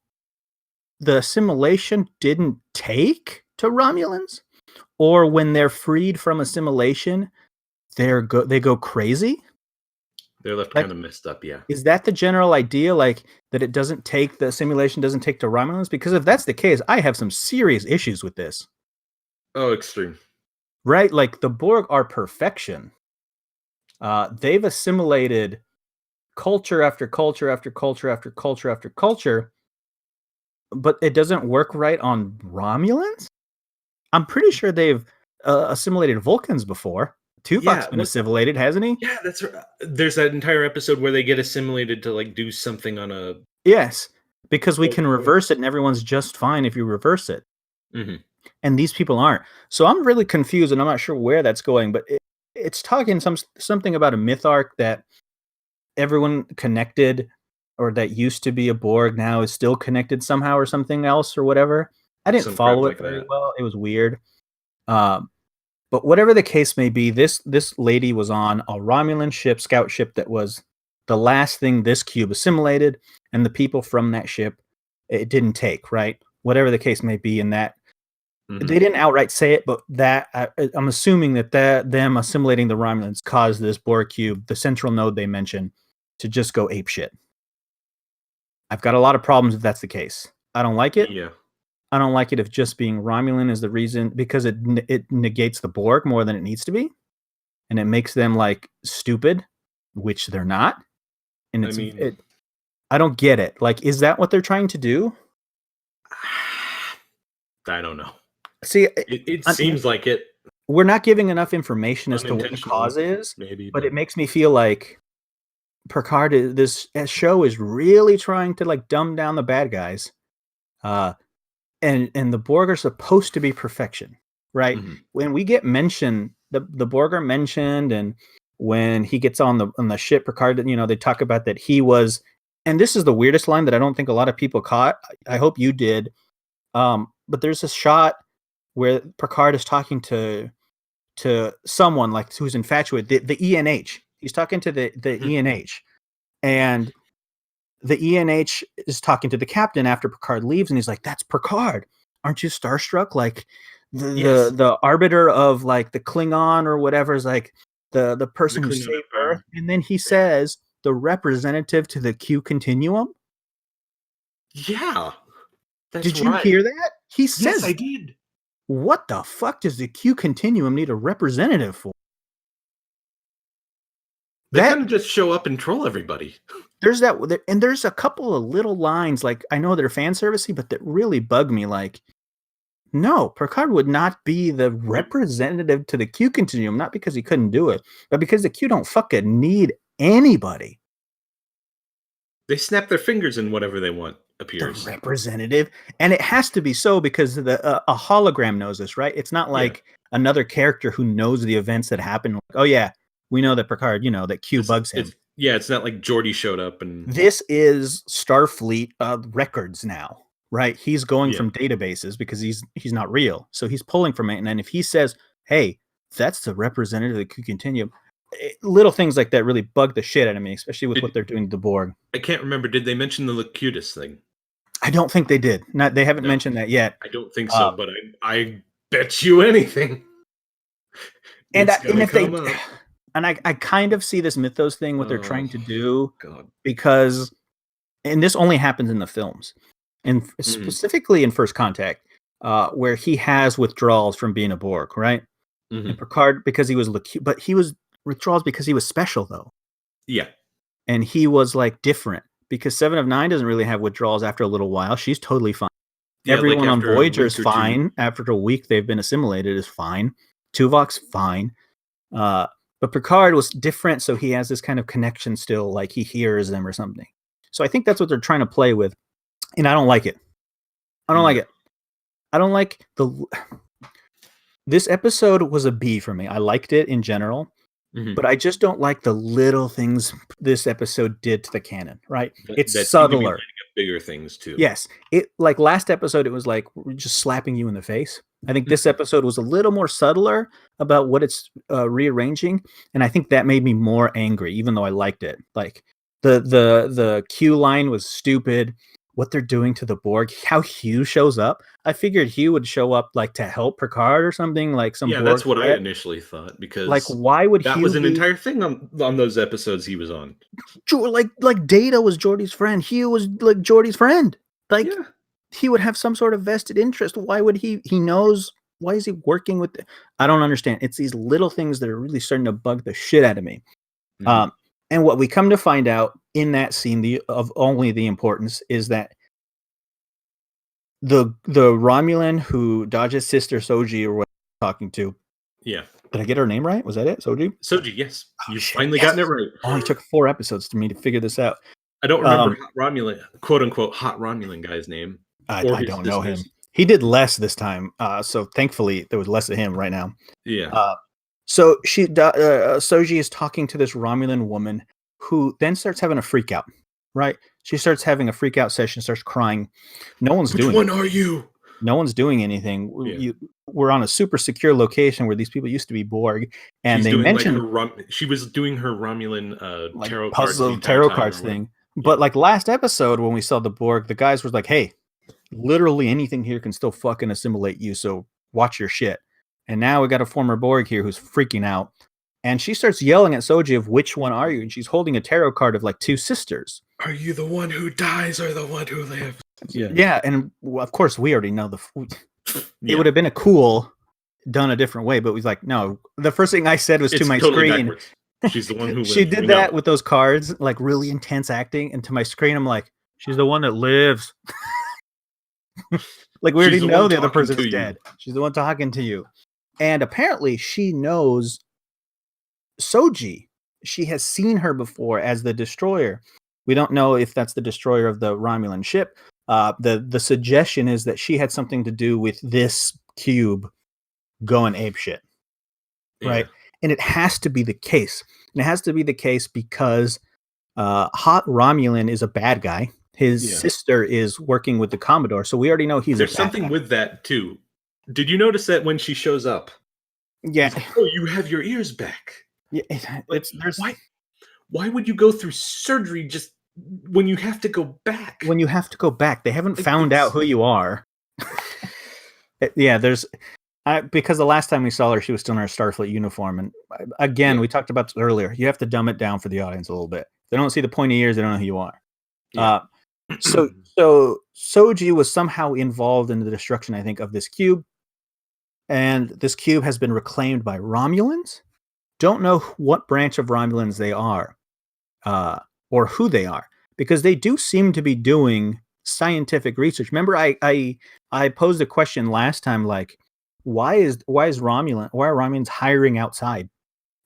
the assimilation didn't take to Romulans, or when they're freed from assimilation, they go crazy. They're left kind of messed up, yeah. Is that the general idea, like that it doesn't take, the assimilation doesn't take to Romulans? Because if that's the case, I have some serious issues with this. Oh, extreme. Right? Like, the Borg are perfection. They've assimilated culture after culture after culture after culture after culture, but it doesn't work right on Romulans? I'm pretty sure they've assimilated Vulcans before. Tuvok's been assimilated, hasn't he? Yeah, that's right. There's that entire episode where they get assimilated to like do something on a... Yes, because we can reverse it and everyone's just fine if you reverse it. Mm-hmm. And these people aren't. So I'm really confused and I'm not sure where that's going, but it's talking something about a myth arc that everyone connected, or that used to be a Borg now is still connected somehow or something else or whatever. I didn't follow it very well. It was weird. But whatever the case may be, this lady was on a Romulan ship, scout ship, that was the last thing this cube assimilated, and the people from that ship, it didn't take, right? Whatever the case may be in that. They didn't outright say it, but that I'm assuming that them assimilating the Romulans caused this Borg cube, the central node they mentioned, to just go apeshit. I've got a lot of problems if that's the case. I don't like it. Yeah. I don't like it if just being Romulan is the reason, because it negates the Borg more than it needs to be, and it makes them like stupid, which they're not. And I mean, I don't get it. Like, is that what they're trying to do? I don't know. See, It seems like it. We're not giving enough information as to what the Unintentionally, cause is, maybe, but it makes me feel like Picard, this show is really trying to like dumb down the bad guys. And the Borg are supposed to be perfection, right? Mhm. When we get mentioned, the Borg are mentioned, and when he gets on the ship, Picard, they talk about that he was, and this is the weirdest line that I don't think a lot of people caught. I hope you did. But there's a shot where Picard is talking to someone like who's infatuated, the ENH. He's talking to the ENH, and the ENH is talking to the captain after Picard leaves, and he's like, "That's Picard. Aren't you starstruck? Like the arbiter of like the Klingon or whatever is like the person who saved Earth." And then he says, "The representative to the Q continuum." Yeah, did you hear that? He says, "Yes, I did." What the fuck does the Q continuum need a representative for? They kind of just show up and troll everybody. There's that, and there's a couple of little lines, like, I know they're fan servicey, but that really bug me. Like, no, Picard would not be the representative to the Q continuum, not because he couldn't do it, but because the Q don't fucking need anybody. They snap their fingers and whatever they want appears. The representative, and it has to be so because a hologram knows this, right? It's not like another character who knows the events that happen. Like, oh yeah, we know that Picard, that Q bugs him. It's not like Geordi showed up and... This is Starfleet records now, right? He's going from databases because he's not real. So he's pulling from it. And then if he says, hey, that's the representative of the Q continuum, little things like that really bug the shit out of me, especially with what they're doing to the Borg. I can't remember. Did they mention the Locutus thing? I don't think they did. They haven't mentioned that yet. I don't think so, but I bet you anything. And if they... And I kind of see this mythos thing, what they're trying to do, because, and this only happens in the films, and specifically in First Contact, where he has withdrawals from being a Borg, right? And Picard, because he was, but he was withdrawals because he was special, though. Yeah. And he was like different, because 7 of 9 doesn't really have withdrawals after a little while. She's totally fine. Yeah, everyone on Voyager is fine. After a week, they've been assimilated, is fine. Tuvok's fine. But Picard was different, so he has this kind of connection still, like he hears them or something. So I think that's what they're trying to play with, and I don't like it. I don't like it. I don't like this episode was a B for me. I liked it in general, but I just don't like the little things this episode did to the canon, right? It's subtler. Bigger things too. Yes. It, like last episode, it was like we're just slapping you in the face. I think this episode was a little more subtler about what it's rearranging, and I think that made me more angry, even though I liked it. Like the Q line was stupid. What they're doing to the Borg, how Hugh shows up. I figured Hugh would show up like to help Picard or something, like some. Yeah, Borg that's what threat. I initially thought, because like, why would that Hugh was an entire thing on those episodes he was on. Like Data was Geordi's friend. Hugh was like Geordi's friend. Like he would have some sort of vested interest. Why would he knows? Why is he working with? I don't understand. It's these little things that are really starting to bug the shit out of me. And what we come to find out in that scene, of only the importance, is that the Romulan who Dodge's sister Soji or what talking to. Yeah. Did I get her name right? Was that it? Soji? Soji, yes. You've finally gotten it right. Oh, it took 4 episodes for me to figure this out. I don't remember hot Romulan, quote unquote hot Romulan guy's name. I don't know him. He did less this time, so thankfully there was less of him right now. Yeah. So Soji is talking to this Romulan woman who then starts having a freak out, right? She starts having a freak out session, starts crying. No one's doing anything. Which one are you? No one's doing anything. We're on a super secure location where these people used to be Borg, and they mentioned she was doing her Romulan like tarot cards thing. But like last episode when we saw the Borg, the guys were like, "Hey, literally anything here can still fucking assimilate you, so watch your shit." And now we got a former Borg here who's freaking out. And she starts yelling at Soji of which one are you? And she's holding a tarot card of like 2 sisters. Are you the one who dies or the one who lives? Yeah, and of course we already know it Yeah. would have been a cool done a different way, but he's like, no. The first thing I said was It's to my totally screen. backwards. She's the one who lives. She did that with those cards, like really intense acting, and to my screen, I'm like, she's the one that lives. Like we already know the other person is dead. She's the one talking to you, and apparently she knows Soji. She has seen her before as the destroyer. We don't know if that's the destroyer of the Romulan ship. The suggestion is that she had something to do with this cube going apeshit, right? Yeah. And it has to be the case. And it has to be the case because Hot Romulan is a bad guy. His sister is working with the Commodore, so we already know he's There's a bad something guy. with that too. Did you notice that when she shows up? Yeah. Like, oh, you have your ears back. Yeah, there's why would you go through surgery just when you have to go back? When you have to go back, they haven't found out who you are. Yeah, because the last time we saw her, she was still in her Starfleet uniform. And again, we talked about this earlier. You have to dumb it down for the audience a little bit. They don't see the pointy ears. They don't know who you are. Yeah. So Soji was somehow involved in the destruction, I think, of this cube. And this cube has been reclaimed by Romulans. Don't know what branch of Romulans they are or who they are, because they do seem to be doing scientific research. Remember, I posed a question last time, like, why are Romulans hiring outside?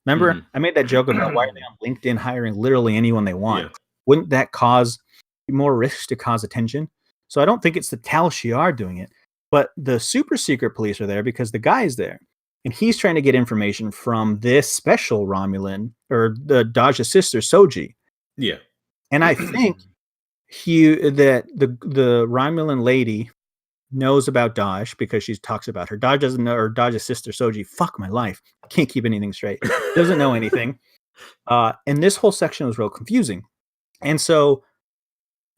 Remember, I made that joke about why are they on LinkedIn hiring literally anyone they want? Yeah. Wouldn't that cause more risks to cause attention? So I don't think it's the Tal Shiar doing it, but the super secret police are there because the guy is there. And he's trying to get information from this special Romulan, or the Daja's sister, Soji. Yeah. And I think that the Romulan lady knows about Daj because she talks about her. Daj doesn't know, or Daja's sister, Soji, fuck my life. I can't keep anything straight. Doesn't know anything. And this whole section was real confusing. And so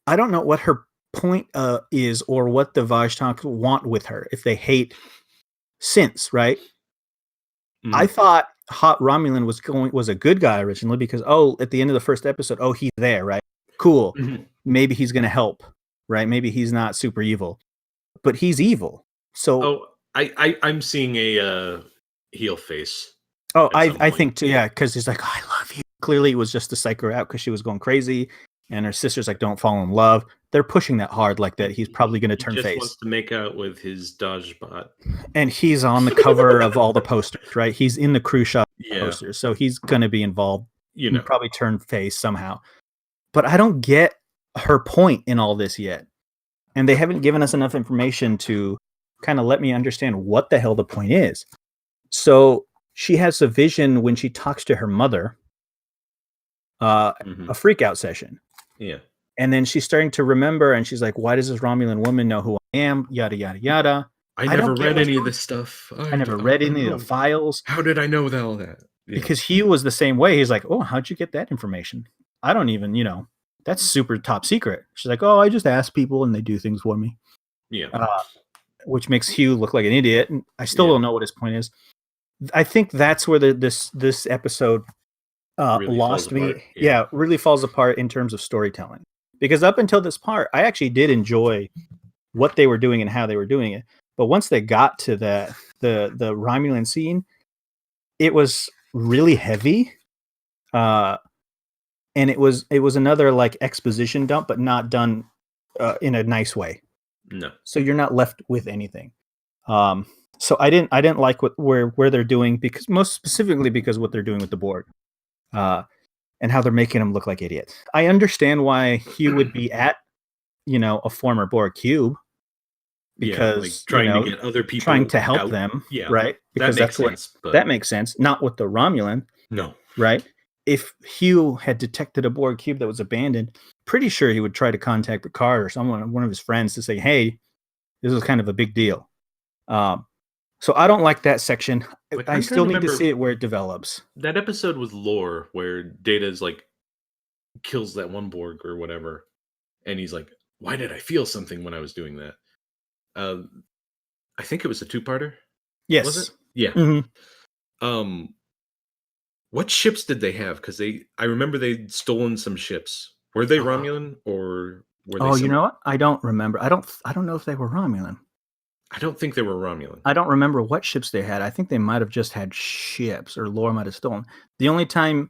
I don't know what her point is, or what the Vajtank want with her, if they hate synths, right? I thought Hot Romulan was a good guy originally because, at the end of the first episode, he's there, right? Cool. Maybe he's going to help, right? Maybe he's not super evil, but he's evil. So I'm seeing a heel face. I think too, yeah, because he's like, I love you. Clearly it was just to psych her out because she was going crazy, and her sister's like, don't fall in love. They're pushing that hard, like that he's probably going to turn face. He just wants to make out with his Dodgebot. And he's on the cover of all the posters, right? He's in the crew shot posters, so he's going to be involved. Probably turn face somehow. But I don't get her point in all this yet. And they haven't given us enough information to kind of let me understand what the hell the point is. So she has a vision when she talks to her mother, a freak out session. Yeah. And then she's starting to remember, and she's like, why does this Romulan woman know who I am? Yada, yada, yada. I never read any of this stuff. I never read any of the files. How did I know all that? Yeah. Because he was the same way. He's like, how'd you get that information? I don't even, that's super top secret. She's like, I just ask people and they do things for me. Yeah. Which makes Hugh look like an idiot. And I still don't know what his point is. I think that's where this episode really lost me. Yeah, really falls apart in terms of storytelling. Because up until this part, I actually did enjoy what they were doing and how they were doing it. But once they got to the Romulan scene, it was really heavy. And it was another like exposition dump, but not done in a nice way. No. So you're not left with anything. So I didn't like where they're doing, because most specifically because what they're doing with the Borg. And how they're making him look like idiots. I understand why he would be at, a former Borg cube, because like trying to get other people, trying to help them, right? Because that makes sense. Not with the Romulan, no, right? If Hugh had detected a Borg cube that was abandoned, pretty sure he would try to contact Picard or one of his friends to say, "Hey, this is kind of a big deal." So I don't like that section. Like, I still need to see it where it develops. That episode with Lore, where Data's like kills that one Borg or whatever, and he's like, "Why did I feel something when I was doing that?" I think it was a two-parter. Yes. Was it? Yeah. Mm-hmm. What ships did they have? Because I remember they'd stolen some ships. Were they Romulan or were they? Oh, you know what? I don't remember. I don't know if they were Romulan. I don't think they were Romulan. I don't remember what ships they had. I think they might have just had ships, or Lore might have stolen. The only time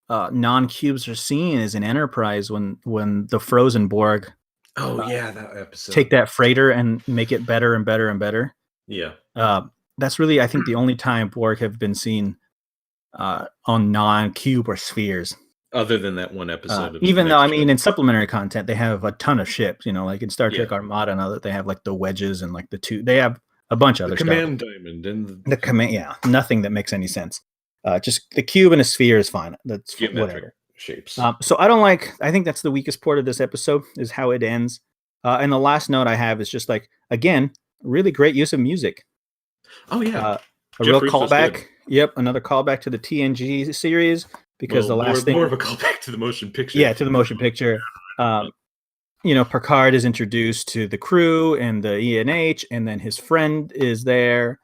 non-cubes are seen is in Enterprise when the Frozen Borg that episode. take that freighter and make it better and better and better. Yeah. That's really, I think, the only time Borg have been seen on non-cube or spheres. Other than that one episode. Even though, I mean, in supplementary content, they have a ton of ships, like in Star Trek Armada and other, they have like the wedges and like they have a bunch of other stuff. Command diamond and the command, nothing that makes any sense. Just the cube and a sphere is fine. That's whatever shapes. So I think that's the weakest part of this episode is how it ends. And the last note I have is just like, again, really great use of music. Oh yeah. A real callback. Yep. Another callback to the TNG series. Because the last thing, more of a callback to the motion picture. Yeah, to the motion picture. Picard is introduced to the crew and the ENH, and then his friend is there.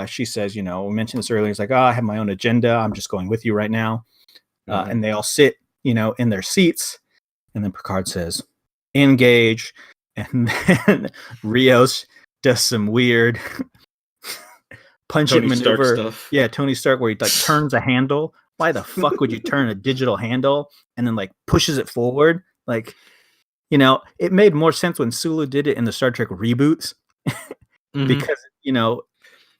She says, we mentioned this earlier. He's like, I have my own agenda. I'm just going with you right now. And they all sit, in their seats. And then Picard says, engage. And then Rios does some weird punch it maneuver. Stuff. Yeah, Tony Stark, where he like turns a handle. Why the fuck would you turn a digital handle and then like pushes it forward? Like, it made more sense when Sulu did it in the Star Trek reboots because,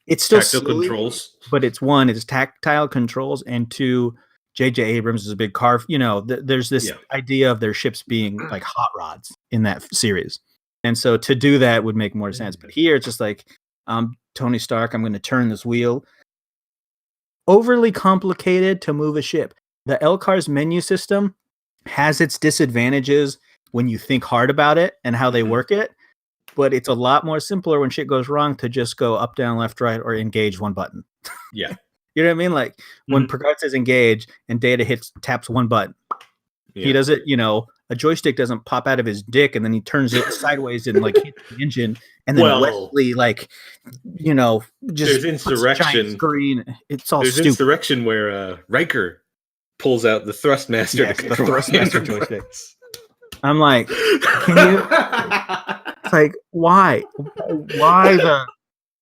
it's still tactile silly, controls, but it's tactile controls, and two, J.J. Abrams is a big car. There's this idea of their ships being like hot rods in that series. And so to do that would make more sense. But here it's just like, Tony Stark, I'm going to turn this wheel. Overly complicated to move a ship. The LCAR's menu system has its disadvantages when you think hard about it and how they work it, but it's a lot more simpler when shit goes wrong to just go up, down, left, right, or engage one button. Yeah. You know what I mean? Like when Picard says engage and Data taps one button. Yeah. He does it, a joystick doesn't pop out of his dick and then he turns it sideways and like hits the engine. And then Wesley, like, just there's insurrection. Screen. It's all there's stupid. Insurrection where Riker pulls out the Thrustmaster to control the Thrustmaster joystick. I'm like, can you? It's like, why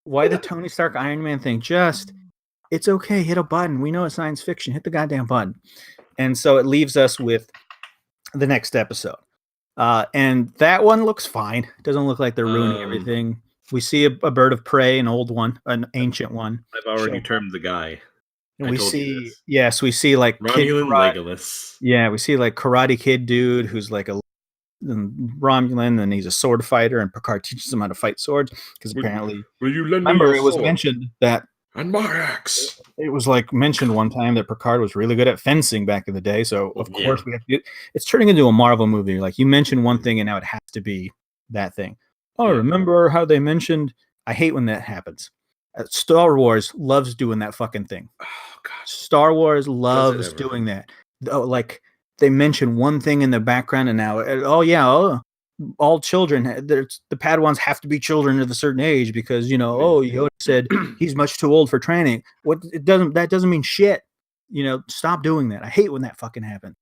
the Tony Stark Iron Man thing? Just, it's okay. Hit a button. We know it's science fiction. Hit the goddamn button. And so it leaves us with the next episode. And that one looks fine. It doesn't look like they're ruining everything. We see a bird of prey, an old one, an ancient one. I've already termed the guy. And we see like Romulan Legolas. Yeah, we see like Karate Kid dude who's like a Romulan, and he's a sword fighter, and Picard teaches him how to fight swords because apparently. Will you lend me remember, your it was sword? mentioned that. And my axe. It was like mentioned one time that Picard was really good at fencing back in the day. So of course we have to do. It's turning into a Marvel movie. Like you mentioned one thing and now it has to be that thing. Oh, remember how they mentioned? I hate when that happens. Star Wars loves doing that fucking thing. Oh God, Star Wars loves doing that. Oh, like they mention one thing in the background and now, all children, the Padawans have to be children of a certain age because, Yoda said he's much too old for training. That doesn't mean shit. Stop doing that. I hate when that fucking happens.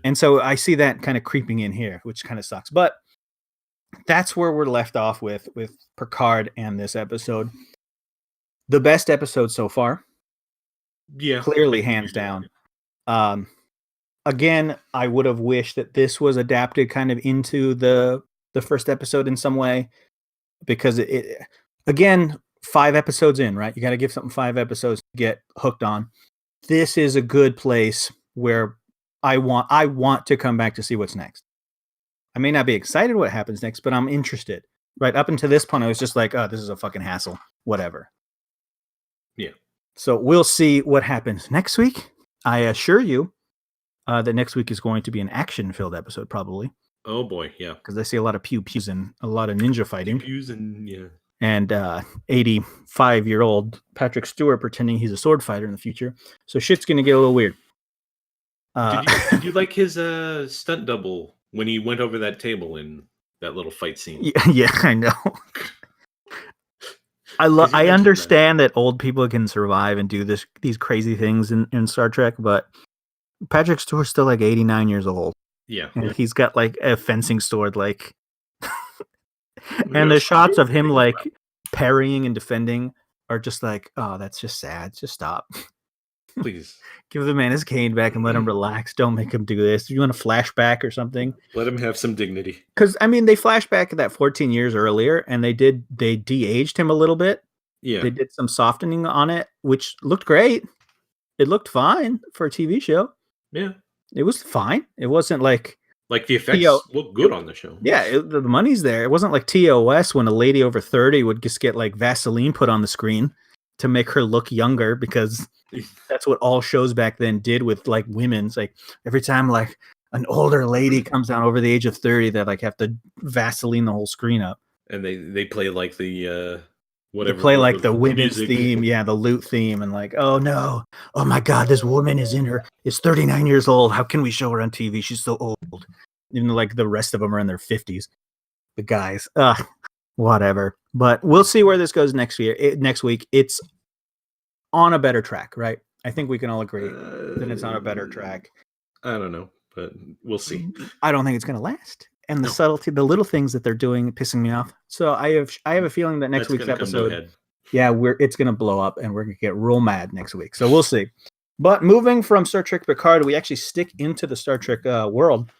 And so I see that kind of creeping in here, which kind of sucks. But that's where we're left off with Picard and this episode. The best episode so far. Yeah. Clearly, hands down. Again, I would have wished that this was adapted kind of into the first episode in some way, because it again, 5 episodes in, right? You got to give something 5 episodes to get hooked on. This is a good place where I want to come back to see what's next. I may not be excited what happens next, but I'm interested. Right up until this point, I was just like, oh, this is a fucking hassle. Whatever. Yeah. So we'll see what happens next week. I assure you that next week is going to be an action-filled episode, probably. Oh boy, yeah. Because I see a lot of pew-pews and a lot of ninja fighting. Pews and yeah. And 85-year-old Patrick Stewart pretending he's a sword fighter in the future. So shit's going to get a little weird. Did you like his stunt double when he went over that table in that little fight scene? Yeah, I know. I understand that old people can survive and do these crazy things in Star Trek, but Patrick Stewart's still like 89 years old, Yeah. and he's got like a fencing sword, like, and the shots of him like parrying and defending are just like, oh, that's just sad. Just stop. Please Give the man his cane back and let him relax. Don't make him do this. Do you want a flashback or something? let him have some dignity. Because I mean, they flashed back at that 14 years earlier, and they de-aged him a little bit. Yeah. They did some softening on it, which looked great. It looked fine for a TV show. Yeah. It was fine. It wasn't like the effects look good on the show. Yeah, the money's there. It wasn't like TOS when a lady over 30 would just get like Vaseline put on the screen to make her look younger, because that's what all shows back then did with like women's. Like every time like an older lady comes down over the age of 30, they like have to Vaseline the whole screen up. And they play like the whatever. They play like the women's music. theme, yeah, the loot theme, and like, oh no, oh my god, this woman is 39 years old. How can we show her on TV? She's so old. Even like the rest of them are in their 50s. The guys, whatever. But we'll see where this goes next week. It's on a better track, right? I think we can all agree that it's on a better track. I don't know, but we'll see. I don't think it's going to last. And the subtlety, the little things that they're doing, pissing me off. So I have a feeling that next week's episode, it's going to blow up, and we're going to get real mad next week. So we'll see. But moving from Star Trek Picard, we actually stick into the Star Trek world.